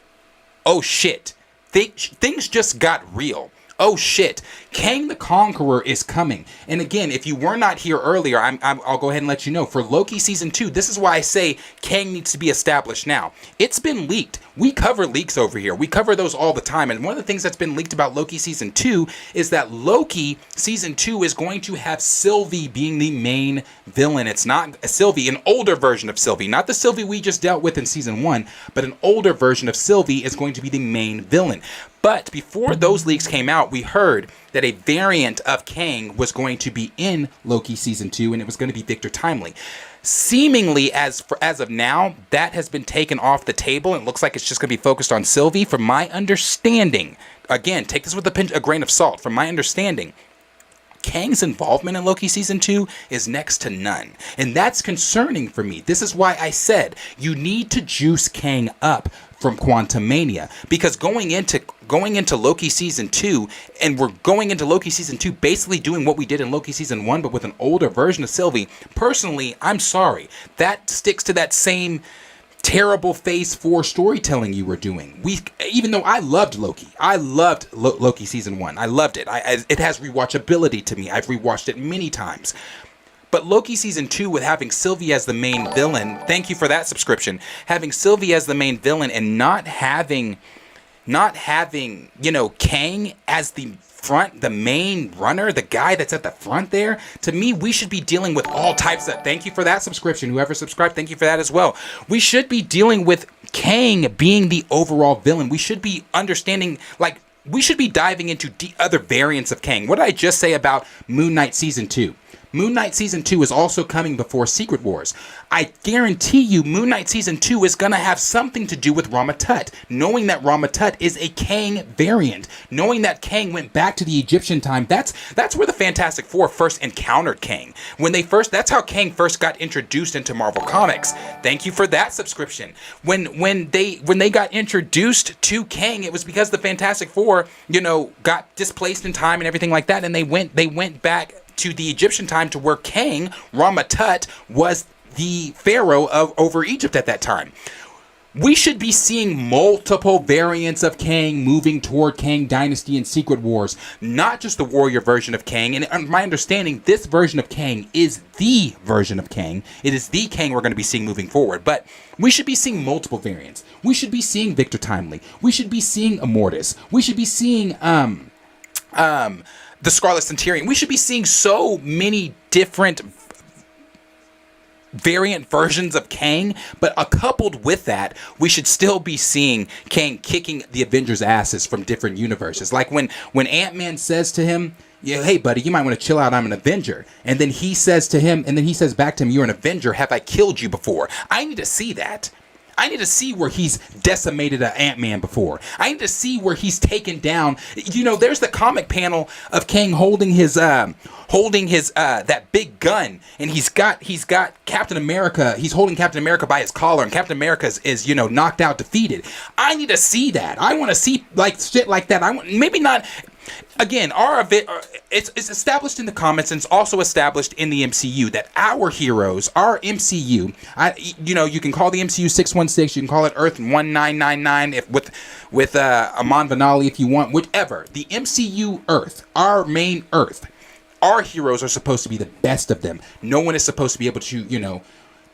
oh shit. Things just got real. Oh shit, Kang the Conqueror is coming. And again, if you were not here earlier, I'll go ahead and let you know. For Loki Season 2, this is why I say Kang needs to be established now. It's been leaked. We cover leaks over here. We cover those all the time. And one of the things that's been leaked about Loki Season 2 is that Loki Season 2 is going to have Sylvie being the main villain. It's not Sylvie, an older version of Sylvie. Not the Sylvie we just dealt with in Season 1, but an older version of Sylvie is going to be the main villain. But before those leaks came out, we heard that a variant of Kang was going to be in Loki Season 2, and it was going to be Victor Timely. Seemingly, as of now, that has been taken off the table, and it looks like it's just going to be focused on Sylvie. From my understanding, again, take this with a grain of salt. From my understanding, Kang's involvement in Loki Season 2 is next to none. And that's concerning for me. This is why I said you need to juice Kang up from Quantumania, because going into Loki Season 2, and we're going into Loki Season 2 basically doing what we did in Loki Season 1, but with an older version of Sylvie. Personally, I'm sorry. That sticks to that same terrible Phase 4 storytelling you were doing. Even though I loved Loki. I loved Loki Season 1. I loved it. It has rewatchability to me. I've rewatched it many times. But Loki Season 2 with having Sylvie as the main villain, thank you for that subscription, having Sylvie as the main villain and not having, you know, Kang as the main runner, the guy that's at the front there, to me, we should be dealing with all types of, thank you for that subscription, whoever subscribed, thank you for that as well. We should be dealing with Kang being the overall villain. We should be understanding, like, we should be diving into other variants of Kang. What did I just say about Moon Knight Season 2? Moon Knight Season 2 is also coming before Secret Wars. I guarantee you Moon Knight Season 2 is going to have something to do with Rama Tut. Knowing that Rama Tut is a Kang variant. Knowing that Kang went back to the Egyptian time. That's where the Fantastic Four first encountered Kang. That's how Kang first got introduced into Marvel Comics. Thank you for that subscription. When they got introduced to Kang, it was because the Fantastic Four, you know, got displaced in time and everything like that, and they went back to the Egyptian time to where Kang, Rama Tut, was the pharaoh over Egypt at that time. We should be seeing multiple variants of Kang moving toward Kang Dynasty and Secret Wars, not just the warrior version of Kang. And my understanding, this version of Kang is the version of Kang. It is the Kang we're going to be seeing moving forward. But we should be seeing multiple variants. We should be seeing Victor Timely. We should be seeing Immortus. We should be seeing the Scarlet Centurion. We should be seeing so many different variant versions of Kang, but coupled with that, we should still be seeing Kang kicking the Avengers' asses from different universes. Like when Ant-Man says to him, yeah, hey buddy, you might want to chill out, I'm an Avenger. And then he says back to him, you're an Avenger, have I killed you before? I need to see that. I need to see where he's decimated an Ant-Man before. I need to see where he's taken down. You know, there's the comic panel of Kang holding his that big gun, and he's got Captain America. He's holding Captain America by his collar, and Captain America is knocked out, defeated. I need to see that. I want to see like shit like that. Maybe not. Again, it's established in the comics, and it's also established in the MCU that our heroes, our MCU, you can call the MCU 616, you can call it Earth 1999 with Amon Vanali if you want, whatever. The MCU Earth, our main Earth, our heroes are supposed to be the best of them. No one is supposed to be able to,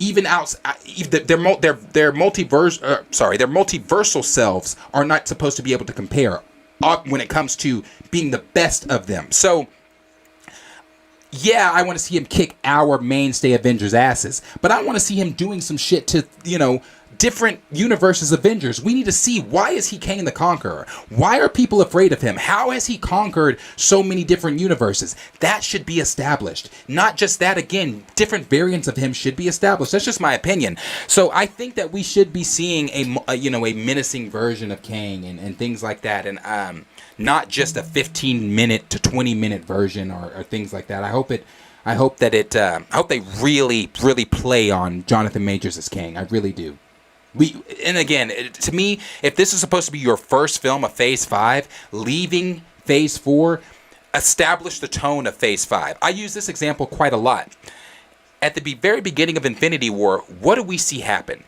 even out, their multiversal selves are not supposed to be able to compare when it comes to being the best of them. So yeah, I want to see him kick our mainstay Avengers asses, but I want to see him doing some shit to, different universes Avengers. We need to see, why is he Kang the Conqueror? Why are people afraid of him? How has he conquered so many different universes? That should be established. Not just that, again, different variants of him should be established. That's just my opinion. So I think that we should be seeing a menacing version of Kang and things like that, and not just a 15-minute to 20-minute version or things like that. I hope they really, really play on Jonathan Majors as Kang. I really do. And again, to me, if this is supposed to be your first film of Phase 5, leaving Phase 4, establish the tone of Phase 5. I use this example quite a lot. At the very beginning of Infinity War, what do we see happen?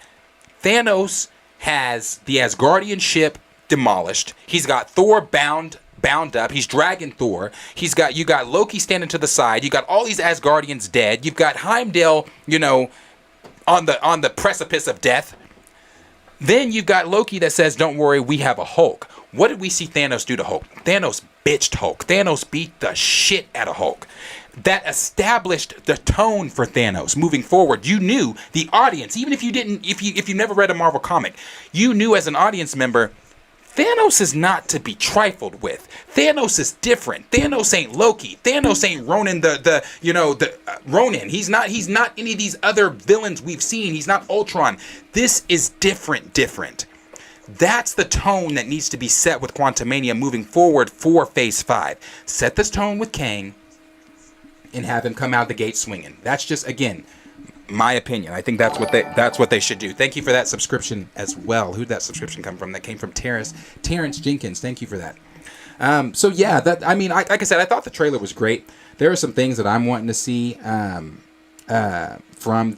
Thanos has the Asgardian ship demolished. He's got Thor bound up. He's dragging Thor. You got Loki standing to the side. You got all these Asgardians dead. You've got Heimdall, on the precipice of death. Then you've got Loki that says, don't worry, we have a Hulk. What did we see Thanos do to Hulk? Thanos bitched Hulk. Thanos beat the shit out of Hulk. That established the tone for Thanos moving forward. You knew, the audience, even if you never read a Marvel comic, you knew as an audience member, Thanos is not to be trifled with. Thanos is different. Thanos ain't Loki. Thanos ain't Ronan Ronan. He's not any of these other villains we've seen. He's not Ultron. This is different. That's the tone that needs to be set with Quantumania moving forward for Phase 5. Set this tone with Kang and have him come out the gate swinging. That's just, again, my opinion. I think that's what they should do. Thank you for that subscription as well. Who'd that subscription come from? That came from Terrence Jenkins. Thank you for that. So yeah, like I said, I thought the trailer was great. There are some things that I'm wanting to see from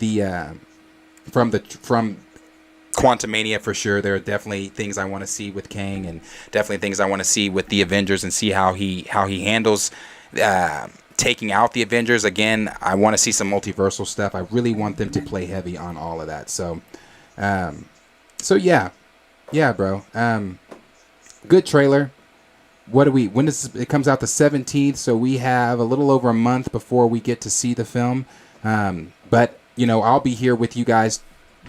Quantumania for sure. There are definitely things I want to see with Kang, and definitely things I want to see with the Avengers, and see how he handles taking out the Avengers. Again, I want to see some multiversal stuff. I really want them to play heavy on all of that. So yeah, bro. Good trailer. When does it comes out? The 17th, so we have a little over a month before we get to see the film. But I'll be here with you guys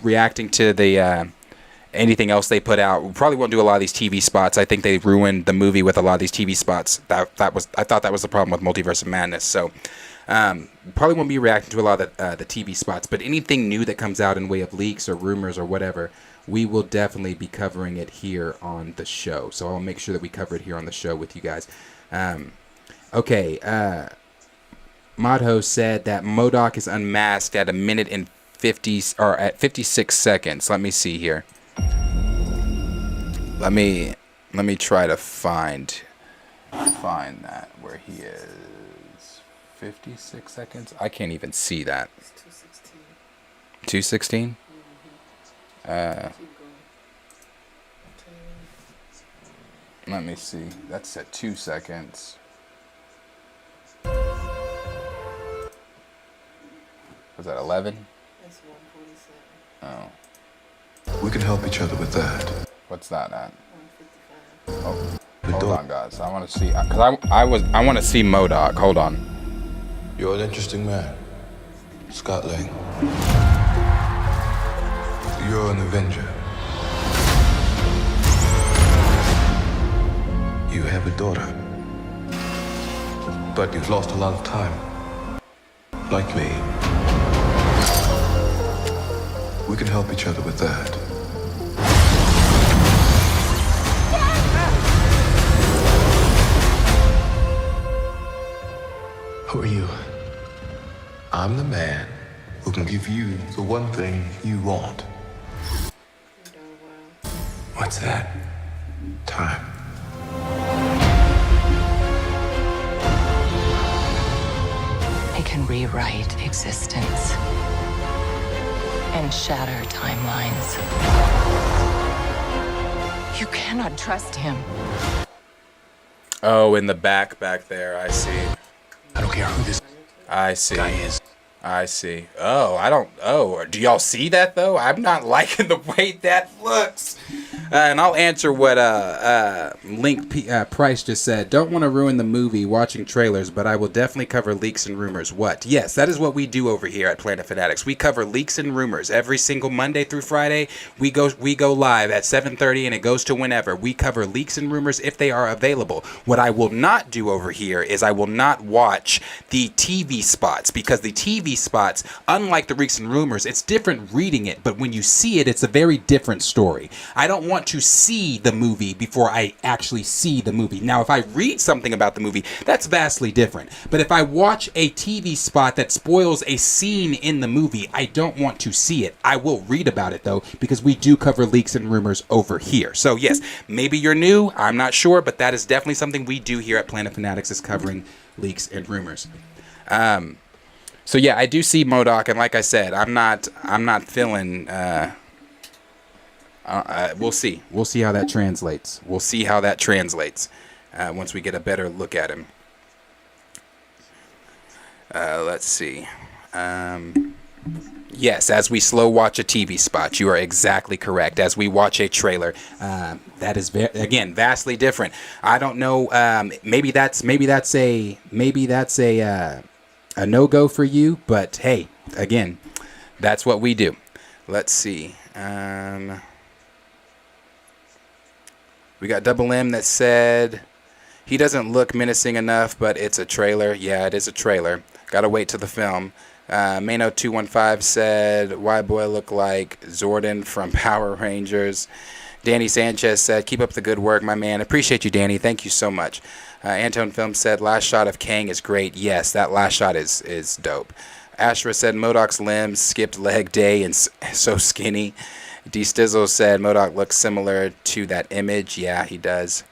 reacting to the anything else they put out. We probably won't do a lot of these TV spots. I think they ruined the movie with a lot of these TV spots. I thought that was the problem with Multiverse of Madness. So probably won't be reacting to a lot of the TV spots. But anything new that comes out in way of leaks or rumors or whatever, we will definitely be covering it here on the show. So I'll make sure that we cover it here on the show with you guys. Okay. Modho said that MODOK is unmasked at 56 seconds. Let me see here. Let me try to find that where he is. 56 seconds. I can't even see that. 216. 216. Let me see. That's at 2 seconds. Was that 11? That's 147. Oh. We can help each other with that. What's that at? 155. Oh. Hold on, guys. I want to see, cause I want to see MODOK. Hold on. You're an interesting man, Scott Lang. You're an Avenger. You have a daughter, but you've lost a lot of time. Like me. We can help each other with that. Who are you? I'm the man who can give you the one thing you want. What's that? Time. I can rewrite existence and shatter timelines. You cannot trust him. Oh, in the back there. I see. I don't care who this I see. guy is. I see. Oh, do y'all see that though? I'm not liking the way that looks. And I'll answer what Price just said. Don't want to ruin the movie watching trailers, but I will definitely cover leaks and rumors. What? Yes, that is what we do over here at Planet Fanatics. We cover leaks and rumors every single Monday through Friday. We go live at 7:30 and it goes to whenever. We cover leaks and rumors if they are available. What I will not do over here is I will not watch the TV spots, because the TV spots, unlike the leaks and rumors, it's different reading it, but when you see it, it's a very different story. I don't want to see the movie before I actually see the movie. Now, if I read something about the movie, that's vastly different. But if I watch a TV spot that spoils a scene in the movie, I don't want to see it. I will read about it, though, because we do cover leaks and rumors over here. So, yes, maybe you're new. I'm not sure, but that is definitely something we do here at Planet Fanatics, is covering leaks and rumors. So, yeah, I do see MODOK, and like I said, I'm not feeling... we'll see. We'll see how that translates. Once we get a better look at him. Let's see. Yes, as we slow watch a TV spot, you are exactly correct. As we watch a trailer, that is again vastly different. I don't know. Maybe that's a no-go for you. But hey, again, that's what we do. Let's see. We got Double M that said he doesn't look menacing enough, but it's a trailer. Yeah, it is a trailer. Gotta wait till the film. Mano215 said, why boy look like Zordon from Power Rangers. Danny Sanchez said, keep up the good work, my man. Appreciate you, Danny. Thank you so much. Antone Film said, last shot of Kang is great. Yes, that last shot is dope. Ashra said, MODOK's limbs skipped leg day and so skinny. D Stizzle said MODOK looks similar to that image. Yeah, he does.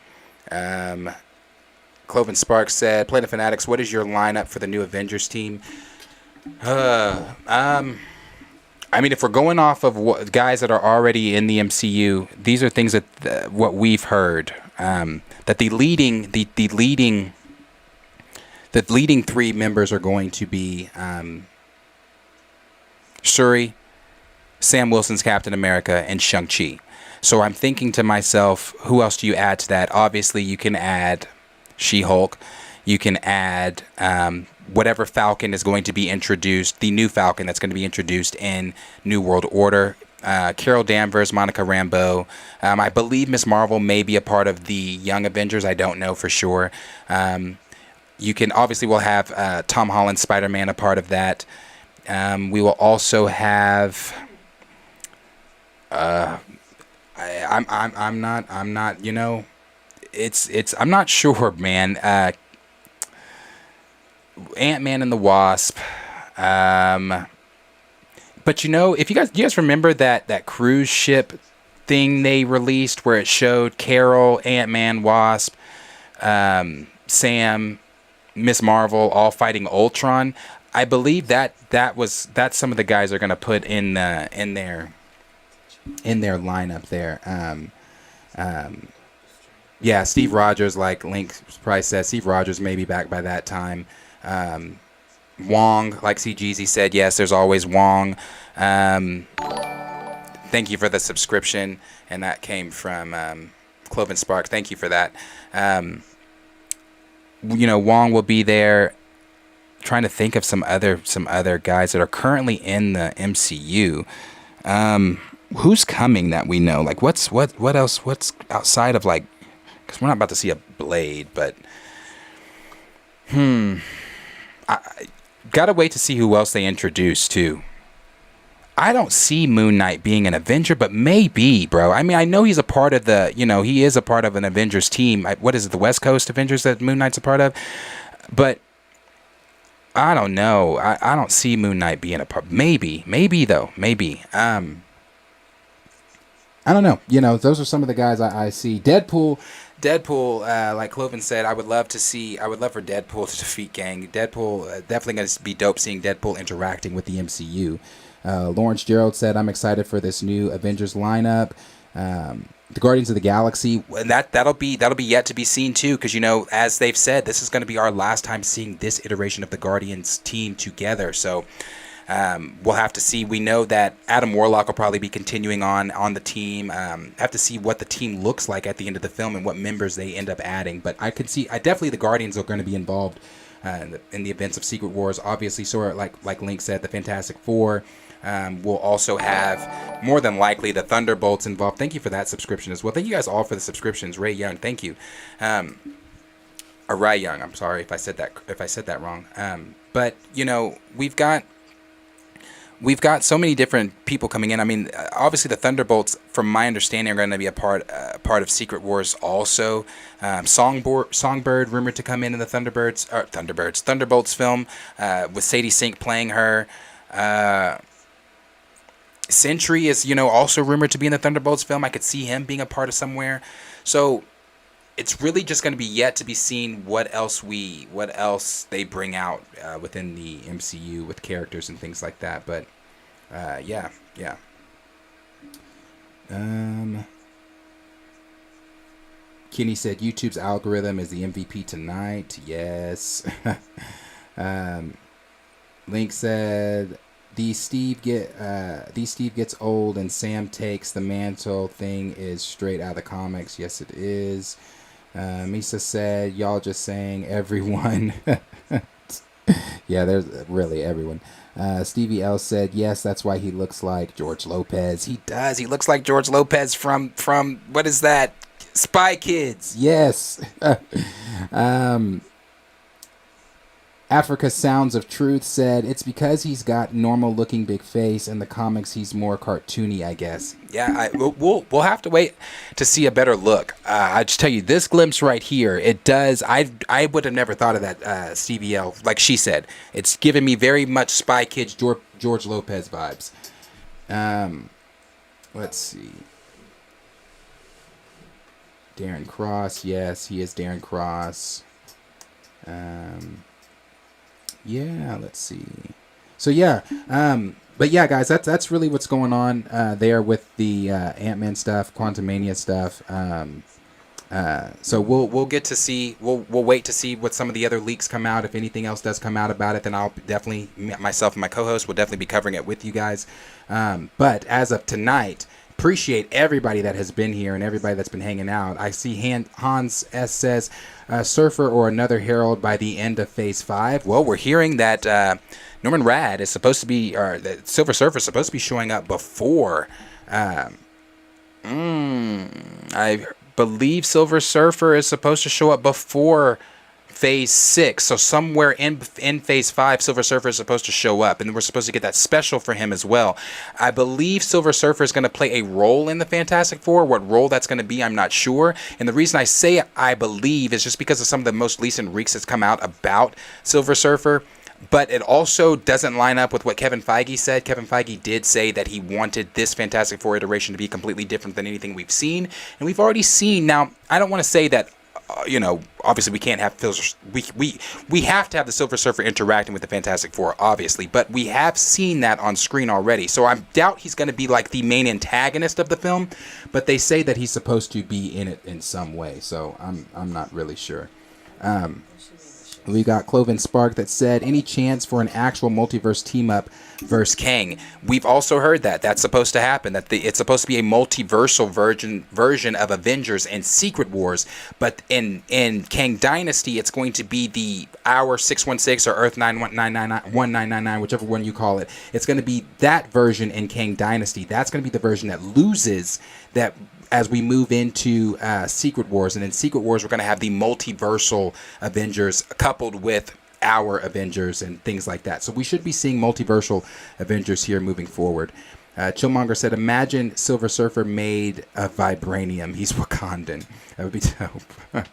Cloven Sparks said, Planet Fanatics, what is your lineup for the new Avengers team? I I mean, if we're going off of guys that are already in the MCU, these are things that what we've heard, that the leading three members are going to be Shuri, Sam Wilson's Captain America, and Shang-Chi. So I'm thinking to myself, who else do you add to that? Obviously, you can add She-Hulk. You can add whatever Falcon is going to be introduced, the new Falcon that's going to be introduced in New World Order. Carol Danvers, Monica Rambeau. I believe Ms. Marvel may be a part of the Young Avengers. I don't know for sure. You can obviously we'll have Tom Holland's Spider-Man a part of that. We will also have. I'm not. You know, it's. I'm not sure, man. Ant-Man and the Wasp. But you know, if you guys remember that cruise ship thing they released where it showed Carol, Ant-Man, Wasp, Sam, Miss Marvel all fighting Ultron. I believe that's some of the guys they're gonna put in their lineup there. Yeah, Steve Rogers, like Link probably said, Steve Rogers may be back by that time. Wong, like CGZ said, yes, there's always Wong. Thank you for the subscription, and that came from Cloven Spark. Thank you for that. You know, Wong will be there. Trying to think of some other guys that are currently in the MCU. Who's coming that we know? Like, what else? What's outside of, like, because we're not about to see a Blade, but I gotta wait to see who else they introduce too. I don't see Moon Knight being an Avenger, but maybe, bro. I mean, I know he's a part of he is a part of an Avengers team. What is it, the West Coast Avengers that Moon Knight's a part of? But I don't know. I don't see Moon Knight being a part. Maybe though. Maybe. I don't know. You know, those are some of the guys I see. Deadpool, like Cloven said, I would love for Deadpool to defeat Kang. Deadpool, definitely going to be dope seeing Deadpool interacting with the MCU. Lawrence Gerald said, I'm excited for this new Avengers lineup. The Guardians of the Galaxy, that'll be yet to be seen too, because, you know, as they've said, this is going to be our last time seeing this iteration of the Guardians team together. So we'll have to see. We know that Adam Warlock will probably be continuing on the team. Have to see what the team looks like at the end of the film and what members they end up adding. But I definitely the Guardians are going to be involved in the events of Secret Wars. Obviously, sort of like Link said, the Fantastic Four. We'll also have, more than likely, the Thunderbolts involved. Thank you for that subscription as well. Thank you guys all for the subscriptions. Ray Young, thank you. Or Ray Young, I'm sorry if I said that wrong. But you know, we've got so many different people coming in. I mean, obviously the Thunderbolts, from my understanding, are going to be a part of Secret Wars also. Songbird rumored to come in the Thunderbolts film with Sadie Sink playing her. Sentry is, you know, also rumored to be in the Thunderbolts film. I could see him being a part of somewhere. So it's really just going to be yet to be seen what else they bring out within the MCU with characters and things like that. But yeah. Kenny said YouTube's algorithm is the MVP tonight. Yes. Link said these Steve gets old and Sam takes the mantle thing is straight out of the comics. Yes, it is. Misa said y'all just saying everyone. Yeah, there's really everyone. Stevie L said yes, that's why he looks like George Lopez. He does. He looks like George Lopez from what is that? Spy Kids. Yes. Africa Sounds of Truth said it's because he's got normal looking big face. In the comics he's more cartoony, I guess. Yeah, we'll have to wait to see a better look. I just tell you, this glimpse right here, it does. I would have never thought of that. Stevie L, like she said, it's giving me very much Spy Kids George Lopez vibes. Let's see. Darren Cross, yes, he is Darren Cross. Yeah, let's see. So yeah, But yeah, guys, that's really what's going on there with the Ant-Man stuff, Quantumania stuff. So we'll get to see. We'll wait to see what some of the other leaks come out. If anything else does come out about it, then I'll definitely, myself and my co-host will definitely be covering it with you guys. But as of tonight, appreciate everybody that has been here and everybody that's been hanging out. I see Hans S says, Surfer or another Herald by the end of Phase 5. Well, we're hearing that Norman Rad is supposed to be, or that Silver Surfer is supposed to be showing up before. I believe Silver Surfer is supposed to show up before Phase 6. So somewhere in Phase 5, Silver Surfer is supposed to show up, and we're supposed to get that special for him as well. I believe Silver Surfer is going to play a role in the Fantastic Four. What role that's going to be, I'm not sure. And the reason I say I believe is just because of some of the most recent leaks that's come out about Silver Surfer. But it also doesn't line up with what Kevin Feige said. Kevin Feige did say that he wanted this Fantastic Four iteration to be completely different than anything we've seen. And we've already seen, now, I don't want to say that, obviously we can't have, we have to have the Silver Surfer interacting with the Fantastic Four, obviously. But we have seen that on screen already. So I doubt he's going to be like the main antagonist of the film. But they say that he's supposed to be in it in some way. So I'm not really sure. We got Cloven Spark that said, any chance for an actual multiverse team up versus Kang? We've also heard that that's supposed to happen, that it's supposed to be a multiversal version of Avengers and Secret Wars, but in Kang Dynasty, it's going to be the Hour 616 or Earth 1999, whichever one you call it. It's going to be that version in Kang Dynasty. That's going to be the version that loses that as we move into Secret Wars. And in Secret Wars, we're going to have the multiversal Avengers coupled with our Avengers and things like that. So we should be seeing multiversal Avengers here moving forward. Chillmonger said, imagine Silver Surfer made of vibranium. He's Wakandan. That would be dope.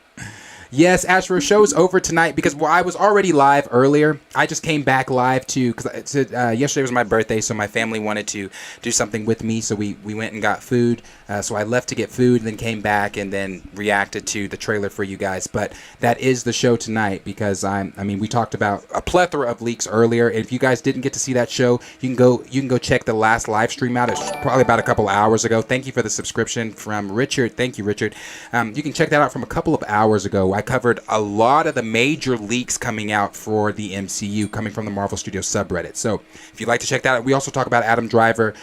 Yes, Astro, show's over tonight because I was already live earlier. I just came back live because yesterday was my birthday, so my family wanted to do something with me, so we went and got food. So I left to get food and then came back and then reacted to the trailer for you guys. But that is the show tonight because we talked about a plethora of leaks earlier. If you guys didn't get to see that show, you can go check the last live stream out. It's probably about a couple hours ago. Thank you for the subscription from Richard. Thank you, Richard. You can check that out from a couple of hours ago. I covered a lot of the major leaks coming out for the MCU coming from the Marvel Studios subreddit. So if you'd like to check that out, we also talk about Adam Driver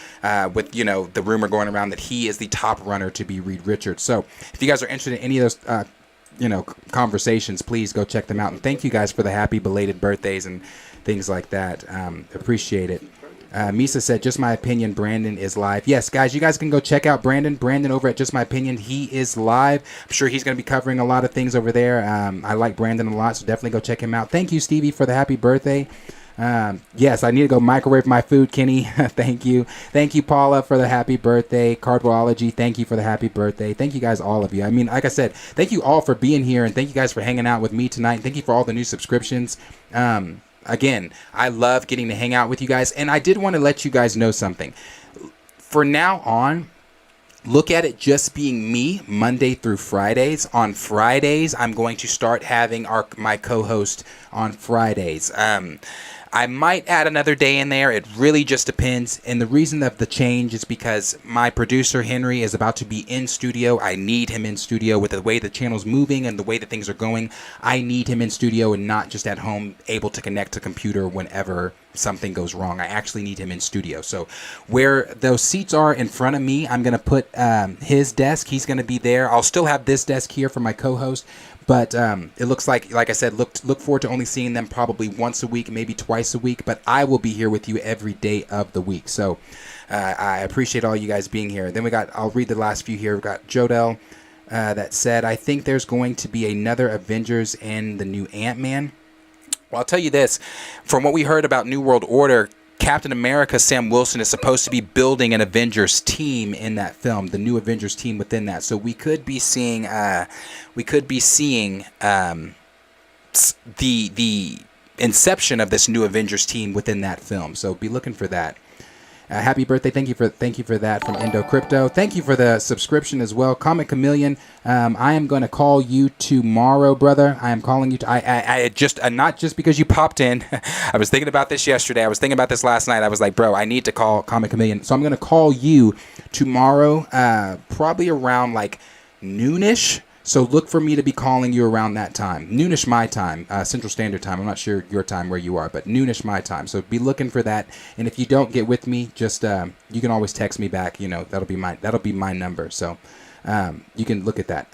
with the rumor going around that he is the top runner to be Reed Richards. So if you guys are interested in any of those conversations, please go check them out. And thank you guys for the happy belated birthdays and things like that. Appreciate it. Misa said, just my opinion, Brandon is live. Yes, guys, you guys can go check out Brandon over at Just My Opinion. He is live. I'm sure he's going to be covering a lot of things over there. I like Brandon a lot, so definitely go check him out. Thank you, Stevie, for the happy birthday. Yes, I need to go microwave my food, Kenny. Thank you. Thank you, Paula, for the happy birthday. Cardboardology, thank you for the happy birthday. Thank you guys, all of you. Like I said, thank you all for being here, and thank you guys for hanging out with me tonight. Thank you for all the new subscriptions. Again, I love getting to hang out with you guys, and I did want to let you guys know something. For now on, look at it just being me Monday through Fridays. On Fridays, I'm going to start having my co-host on Fridays. I might add another day in there. It really just depends. And the reason of the change is because my producer, Henry, is about to be in studio. I need him in studio with the way the channel's moving and the way that things are going. I need him in studio and not just at home able to connect to computer whenever something goes wrong. I actually need him in studio. So where those seats are in front of me, I'm going to put his desk. He's going to be there. I'll still have this desk here for my co-host. But it looks like I said, look forward to only seeing them probably once a week, maybe twice a week. But I will be here with you every day of the week. So I appreciate all you guys being here. Then I'll read the last few here. We've got Jodel that said, I think there's going to be another Avengers and the new Ant-Man. Well, I'll tell you this. From what we heard about New World Order, Captain America Sam Wilson is supposed to be building an Avengers team in that film, the new Avengers team within that. So we could be seeing the inception of this new Avengers team within that film. So be looking for that. Happy birthday. Thank you for that from Indo Crypto. Thank you for the subscription as well. Comic Chameleon, I am going to call you tomorrow, brother. I am calling you. I just not just because you popped in. I was thinking about this yesterday. I was thinking about this last night. I was like, bro, I need to call Comic Chameleon. So I'm going to call you tomorrow, probably around like noonish. So look for me to be calling you around that time. Noonish my time, Central Standard Time. I'm not sure your time where you are, but noonish my time. So be looking for that. And if you don't get with me, just you can always text me back. You know, that'll be my number. So you can look at that.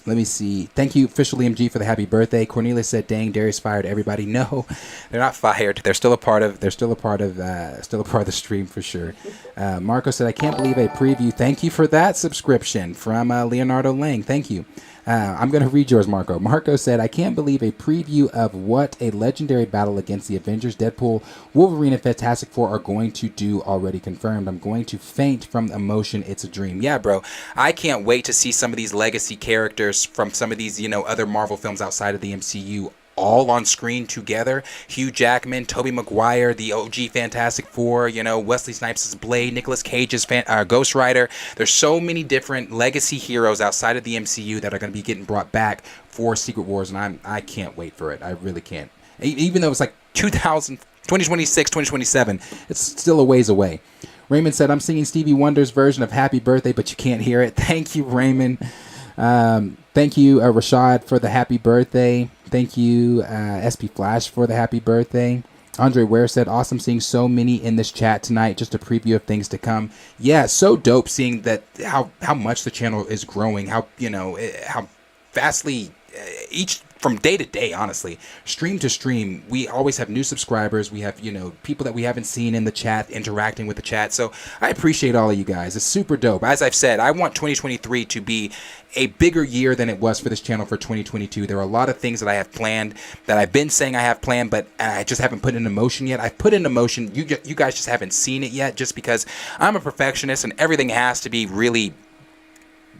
Let me see. Thank you, Official EMG, for the happy birthday. Cornelia said, "Dang, Darius fired everybody." No, they're not fired. They're still a part of the stream for sure. Marco said, "I can't believe a preview." Thank you for that subscription from Leonardo Lang. Thank you. I'm going to read yours, Marco. Marco said, "I can't believe a preview of what a legendary battle against the Avengers, Deadpool, Wolverine, and Fantastic Four are going to do already confirmed. I'm going to faint from emotion. It's a dream." Yeah, bro. I can't wait to see some of these legacy characters from some of these, other Marvel films outside of the MCU all on screen together. Hugh Jackman, Tobey Maguire, the OG Fantastic Four, Wesley Snipes' Blade, Nicolas Cage's Ghost Rider. There's so many different legacy heroes outside of the MCU that are going to be getting brought back for Secret Wars, and I can't wait for it. I really can't. Even though it's like 2026, 2027, it's still a ways away. Raymond said, "I'm singing Stevie Wonder's version of Happy Birthday, but you can't hear it." Thank you, Raymond. Thank you, Rashad, for the happy birthday. Thank you, SP Flash, for the happy birthday. Andre Ware said, "Awesome seeing so many in this chat tonight. Just a preview of things to come." Yeah, so dope seeing that how much the channel is growing. How vastly each from day to day, honestly, stream to stream, we always have new subscribers. We have people that we haven't seen in the chat interacting with the chat. So I appreciate all of you guys. It's super dope. As I've said, I want 2023 to be a bigger year than it was for this channel for 2022. There are a lot of things that I have planned, that I've been saying I have planned, but I just haven't put into motion yet. I've put into motion. You guys just haven't seen it yet, just because I'm a perfectionist and everything has to be really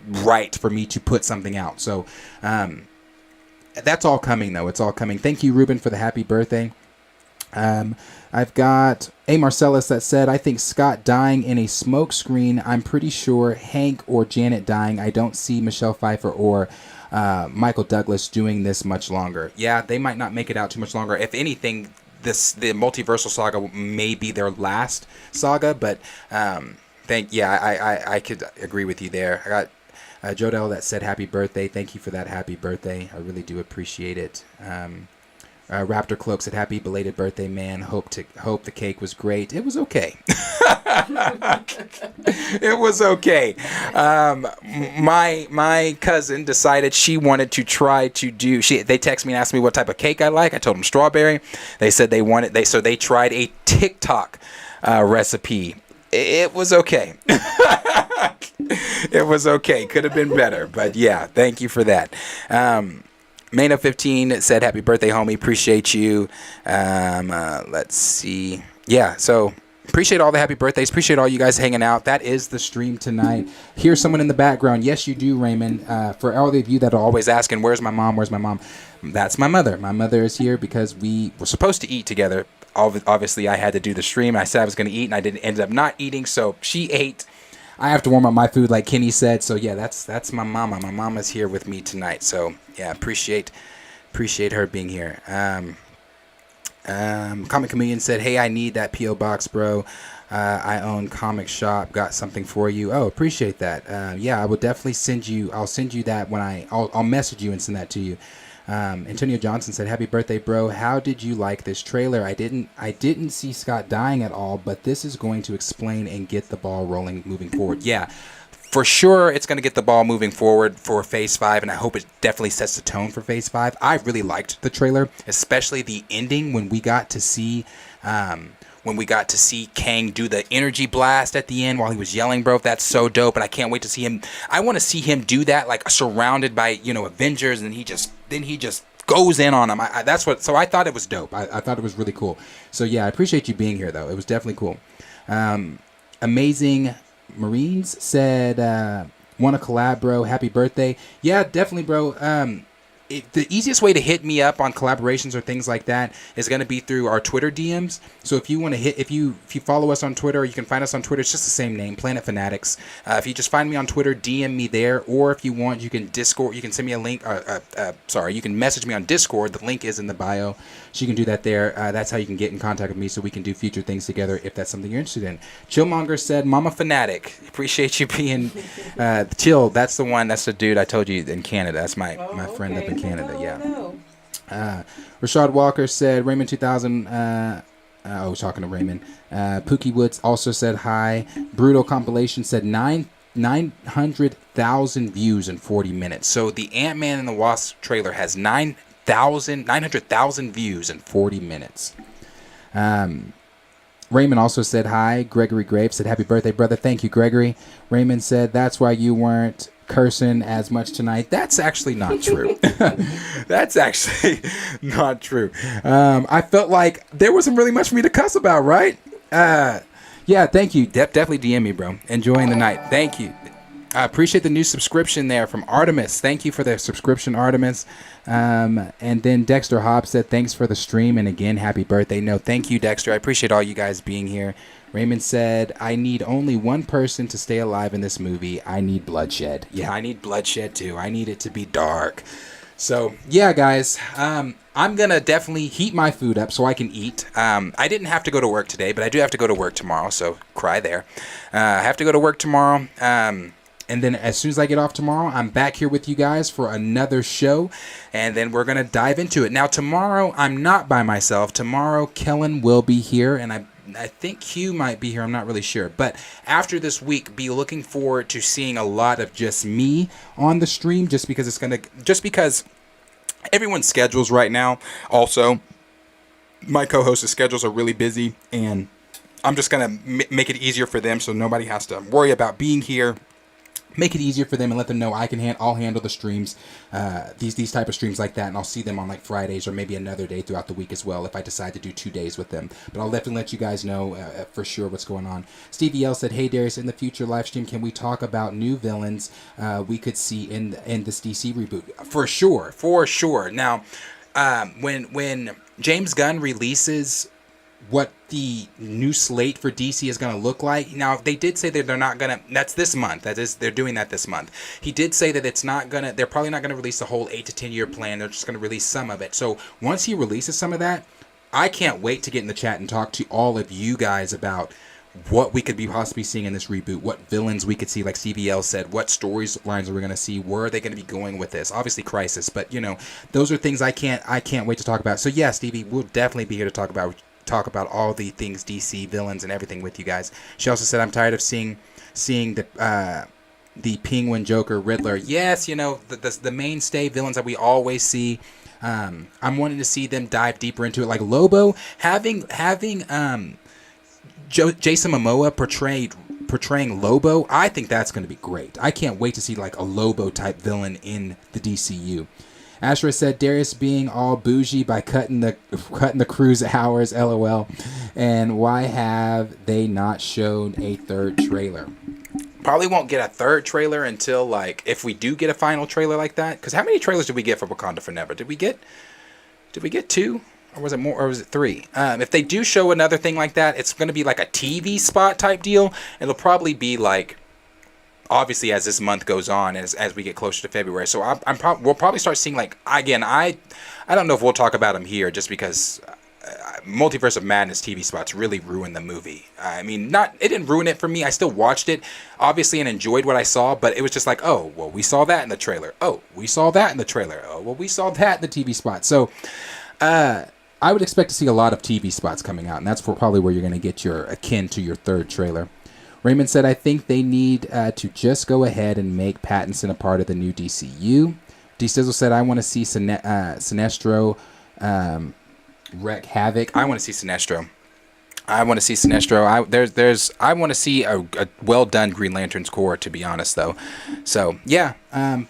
right for me to put something out. So that's all coming, though. It's all coming. Thank you, Ruben, for the happy birthday. I've got a Marcellus that said, "I think Scott dying in a smoke screen. I'm pretty sure Hank or Janet dying. I don't see Michelle Pfeiffer or Michael Douglas doing this much longer." Yeah, they might not make it out too much longer. If anything, the multiversal saga may be their last saga, but I could agree with you there. I got Jodel that said happy birthday. Thank you for that happy birthday. I really do appreciate it. Raptor Cloak said happy belated birthday, man. Hope the cake was great. It was okay. It was okay. My cousin decided she wanted to try to do. They texted me and asked me what type of cake I like. I told them strawberry. They said they wanted. They tried a TikTok recipe. It was okay. It was okay. Could have been better, but yeah, thank you for that. Mano 15 said happy birthday, homie. Appreciate you. Let's see. Yeah, so appreciate all the happy birthdays. Appreciate all you guys hanging out. That is the stream tonight. Here's someone in the background. Yes, you do, Raymond. For all of you that are always asking, where's my mom? Where's my mom? That's my mother. My mother is here because we were supposed to eat together. Obviously, I had to do the stream. I said I was going to eat, and I didn't end up not eating. So she ate. I have to warm up my food, like Kenny said. So yeah, that's my mama. My mama's here with me tonight. So yeah, appreciate her being here. Comic Chameleon said, "Hey, I need that PO box, bro. I own comic shop. Got something for you." Oh, appreciate that. Yeah, I will definitely send you. I'll send you that when I'll message you and send that to you. Antonio Johnson said, "Happy birthday, bro. How did you like this trailer? I didn't see Scott dying at all, but this is going to explain and get the ball rolling moving forward." Yeah, for sure it's going to get the ball moving forward for Phase 5, and I hope it definitely sets the tone for Phase 5. I really liked the trailer, especially the ending when we got to see Kang do the energy blast at the end while he was yelling, bro. That's so dope, and I can't wait to see him. I want to see him do that, like surrounded by Avengers, and he just goes in on them. So I thought it was dope. I thought it was really cool. So yeah, I appreciate you being here, though. It was definitely cool. Amazing Marines said, "Want to collab, bro? Happy birthday." Yeah, definitely, bro. the easiest way to hit me up on collaborations or things like that is going to be through our Twitter DMs. So if you want to if you follow us on Twitter, you can find us on Twitter. It's just the same name, Planet Fanatics. If you just find me on Twitter, DM me there, or if you want, you can Discord. You can send me a link. You can message me on Discord. The link is in the bio, so you can do that there. That's how you can get in contact with me, so we can do future things together if that's something you're interested in. Chillmonger said, "Mama Fanatic, appreciate you being chill." That's the one. That's the dude I told you in Canada. That's my friend up in Canada. Rashad Walker said, Raymond 2000. Talking to Raymond. Pookie Woods also said hi. Brutal Compilation said 900,000 views in 40 minutes. So the Ant-Man and the Wasp trailer has 900,000 views in 40 minutes. Raymond also said hi. Gregory Graves said, happy birthday, brother. Thank you, Gregory. Raymond said, that's why you weren't cursing as much tonight. That's actually not true. That's actually not true. I felt like there wasn't really much for me to cuss about, right? Yeah, thank you. Definitely DM me, bro. Enjoying the night. Thank you. I appreciate the new subscription there from Artemis. Thank you for the subscription, Artemis. And then Dexter Hobbs said, thanks for the stream. And again, happy birthday. No, thank you, Dexter. I appreciate all you guys being here. Raymond said, I need only one person to stay alive in this movie. I need bloodshed. Yeah, I need bloodshed too. I need it to be dark. So, yeah, guys, I'm going to definitely heat my food up so I can eat. I didn't have to go to work today, but I do have to go to work tomorrow, so cry there. I have to go to work tomorrow. And then as soon as I get off tomorrow, I'm back here with you guys for another show. And then we're going to dive into it. Now, tomorrow, I'm not by myself. Tomorrow, Kellen will be here. And I think Hugh might be here. I'm not really sure. But after this week, be looking forward to seeing a lot of just me on the stream. Just because everyone's schedules right now. Also, my co-host's schedules are really busy. And I'm just going to make it easier for them so nobody has to worry about being here. Make it easier for them and let them know I'll handle the streams, these type of streams like that, and I'll see them on like Fridays or maybe another day throughout the week as well if I decide to do 2 days with them. But I'll definitely let you guys know for sure what's going on. Stevie L said, "Hey Darius, in the future live stream, can we talk about new villains we could see in this DC reboot?" For sure. Now, when James Gunn releases what the new slate for DC is going to look like. Now, they did say that they're not going to, that's this month. They're doing that this month. He did say that they're probably not going to release the whole 8 to 10 year plan. They're just going to release some of it. So once he releases some of that, I can't wait to get in the chat and talk to all of you guys about what we could be possibly seeing in this reboot, what villains we could see, like CVL said, what storylines are we going to see, where are they going to be going with this? Obviously Crisis, but those are things I can't wait to talk about. So yeah, Stevie, we'll definitely be here to talk about all the things DC villains and everything with you guys. She also said, I'm tired of seeing the Penguin, Joker, Riddler. Yes, the mainstay villains that we always see. I'm wanting to see them dive deeper into it, like Lobo having Jason Momoa portraying Lobo. I think that's going to be great. I can't wait to see like a Lobo type villain in the DCU. Ashra said, Darius being all bougie by cutting the cruise hours, LOL. And why have they not shown a third trailer? Probably won't get a third trailer until like if we do get a final trailer like that. Because how many trailers did we get for Wakanda Forever? Did we get 2? Or was it more? Or was it 3? If they do show another thing like that, it's going to be like a TV spot type deal. It'll probably be like, obviously, as this month goes on, as we get closer to February, so we'll probably start seeing like again. I don't know if we'll talk about them here, just because Multiverse of Madness TV spots really ruined the movie. I mean, it didn't ruin it for me. I still watched it, obviously, and enjoyed what I saw. But it was just like, oh, well, we saw that in the trailer. Oh, we saw that in the trailer. Oh, well, we saw that in the TV spot. So, I would expect to see a lot of TV spots coming out, and that's probably where you're going to get your akin to your third trailer. Raymond said, I think they need to just go ahead and make Pattinson a part of the new DCU. D-Sizzle said, I want to see Sinestro wreak havoc. I want to see Sinestro. I want to see a well done Green Lantern's Corps, to be honest, though. So yeah,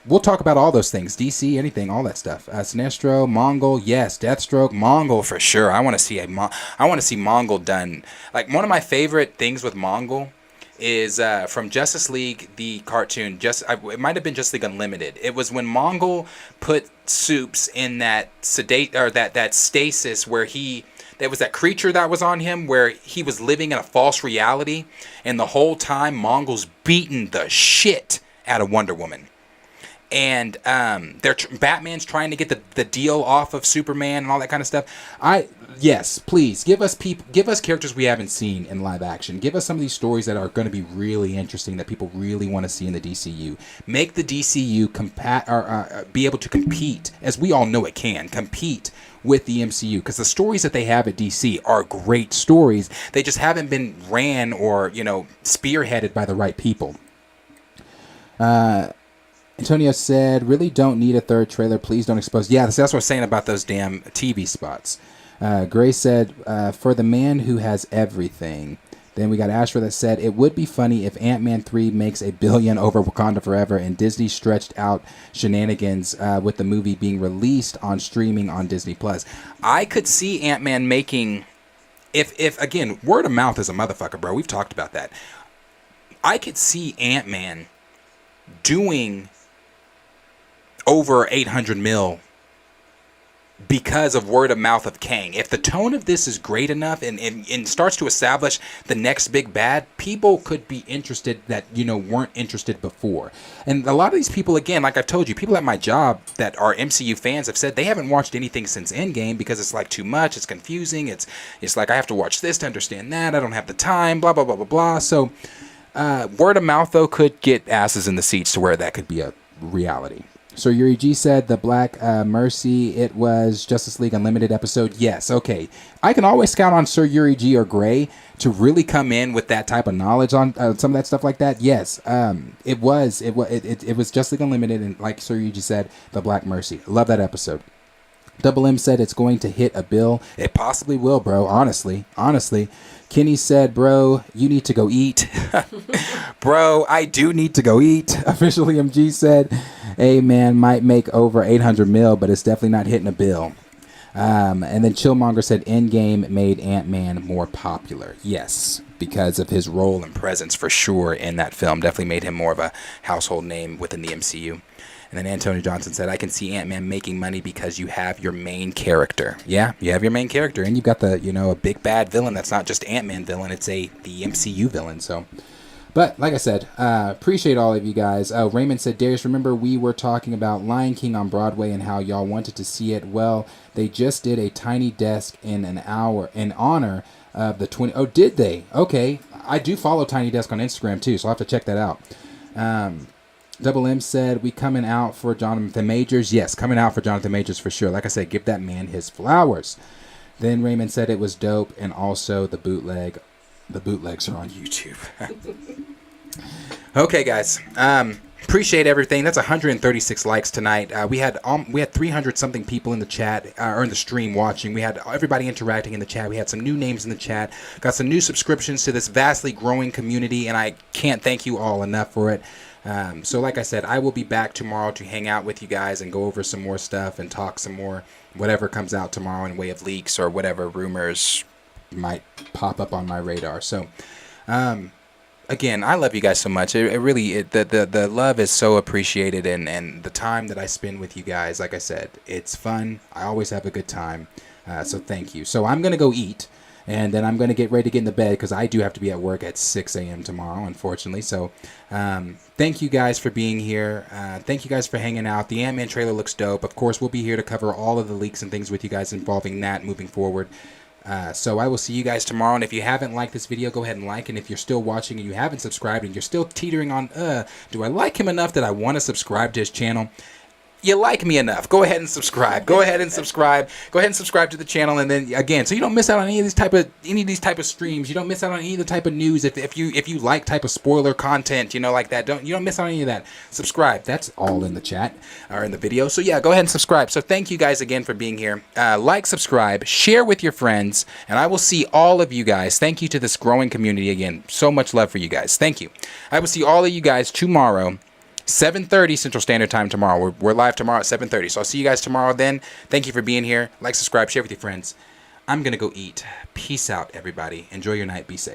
we'll talk about all those things, DC, anything, all that stuff. Sinestro, Mongol, yes, Deathstroke, Mongol for sure. I want to see Mongol done. Like one of my favorite things with Mongol is from Justice League, the cartoon. It might have been Justice League Unlimited. It was when Mongol put Soups in that that stasis where there was that creature that was on him where he was living in a false reality, and the whole time Mongol's beating the shit out of Wonder Woman. And Batman's trying to get the deal off of Superman and all that kind of stuff. Yes, please give us characters we haven't seen in live action. Give us some of these stories that are going to be really interesting that people really want to see in the DCU. Make the DCU be able to compete, as we all know it can compete with the MCU, because the stories that they have at DC are great stories. They just haven't been ran or spearheaded by the right people. Antonio said, really don't need a third trailer. Please don't expose. Yeah, that's what I'm saying about those damn TV spots. Gray said, for the man who has everything. Then we got Ashford that said, it would be funny if Ant-Man 3 makes $1 billion over Wakanda Forever and Disney stretched out shenanigans with the movie being released on streaming on Disney+. I could see Ant-Man making, if again, word of mouth is a motherfucker, bro. We've talked about that. I could see Ant-Man doing over 800 mil because of word of mouth of Kang. If the tone of this is great enough and starts to establish the next big bad, people could be interested that weren't interested before. And a lot of these people, again, like I've told you, people at my job that are MCU fans have said they haven't watched anything since Endgame because it's like too much, it's confusing, it's like I have to watch this to understand that, I don't have the time, blah blah blah blah blah. So word of mouth though could get asses in the seats to where that could be a reality. So Yuri G said the Black Mercy, it was Justice League Unlimited episode. Yes, okay. I can always count on Sir Yuri G or Gray to really come in with that type of knowledge on some of that stuff like that. Yes, it was Justice League Unlimited, and like Sir Yuri G said, the Black Mercy. Love that episode. Double M said it's going to hit $1 billion. It possibly will, bro. Honestly. Kenny said, bro, you need to go eat. Bro, I do need to go eat. Officially MG said, hey, man, might make over 800 mil, but it's definitely not hitting $1 billion. And then Chillmonger said Endgame made Ant-Man more popular. Yes, because of his role and presence for sure in that film. Definitely made him more of a household name within the MCU. And then Antonio Johnson said, I can see Ant-Man making money because you have your main character. Yeah, you have your main character. And you've got the, a big bad villain that's not just Ant-Man villain. It's the MCU villain. So, but like I said, appreciate all of you guys. Raymond said, Darius, remember we were talking about Lion King on Broadway and how y'all wanted to see it. Well, they just did a tiny desk in an hour in honor of the 20. Oh, did they? Okay. I do follow Tiny Desk on Instagram too, so I'll have to check that out. Double M said, we coming out for Jonathan Majors. Yes, coming out for Jonathan Majors for sure. Like I said, give that man his flowers. Then Raymond said it was dope, and also the bootlegs are on YouTube. Okay, guys. Appreciate everything. That's 136 likes tonight. We had 300 something people in the chat or in the stream watching. We had everybody interacting in the chat. We had some new names in the chat. Got some new subscriptions to this vastly growing community, and I can't thank you all enough for it. So like I said, I will be back tomorrow to hang out with you guys and go over some more stuff and talk some more whatever comes out tomorrow in way of leaks or whatever rumors might pop up on my radar. So again, I love you guys so much. The love is so appreciated, and the time that I spend with you guys, like I said, it's fun. I always have a good time. So thank you. So I'm going to go eat. And then I'm going to get ready to get in the bed because I do have to be at work at 6 a.m. tomorrow, unfortunately. So thank you guys for being here. Thank you guys for hanging out. The Ant-Man trailer looks dope. Of course, we'll be here to cover all of the leaks and things with you guys involving that moving forward. So I will see you guys tomorrow. And if you haven't liked this video, go ahead and like. And if you're still watching and you haven't subscribed and you're still teetering on, do I like him enough that I want to subscribe to his channel? You like me enough. Go ahead and subscribe. Go ahead and subscribe to the channel, and then again, so you don't miss out on any of these type of streams. You don't miss out on any of the type of news. If you like type of spoiler content, like that, you don't miss out on any of that. Subscribe. That's all in the chat or in the video. So yeah, go ahead and subscribe. So thank you guys again for being here. Like, subscribe, share with your friends, and I will see all of you guys. Thank you to this growing community again. So much love for you guys. Thank you. I will see all of you guys tomorrow. 7:30 Central Standard Time tomorrow. We're live tomorrow at 7:30. So I'll see you guys tomorrow then. Thank you for being here. Like, subscribe, share with your friends. I'm going to go eat. Peace out, everybody. Enjoy your night. Be safe.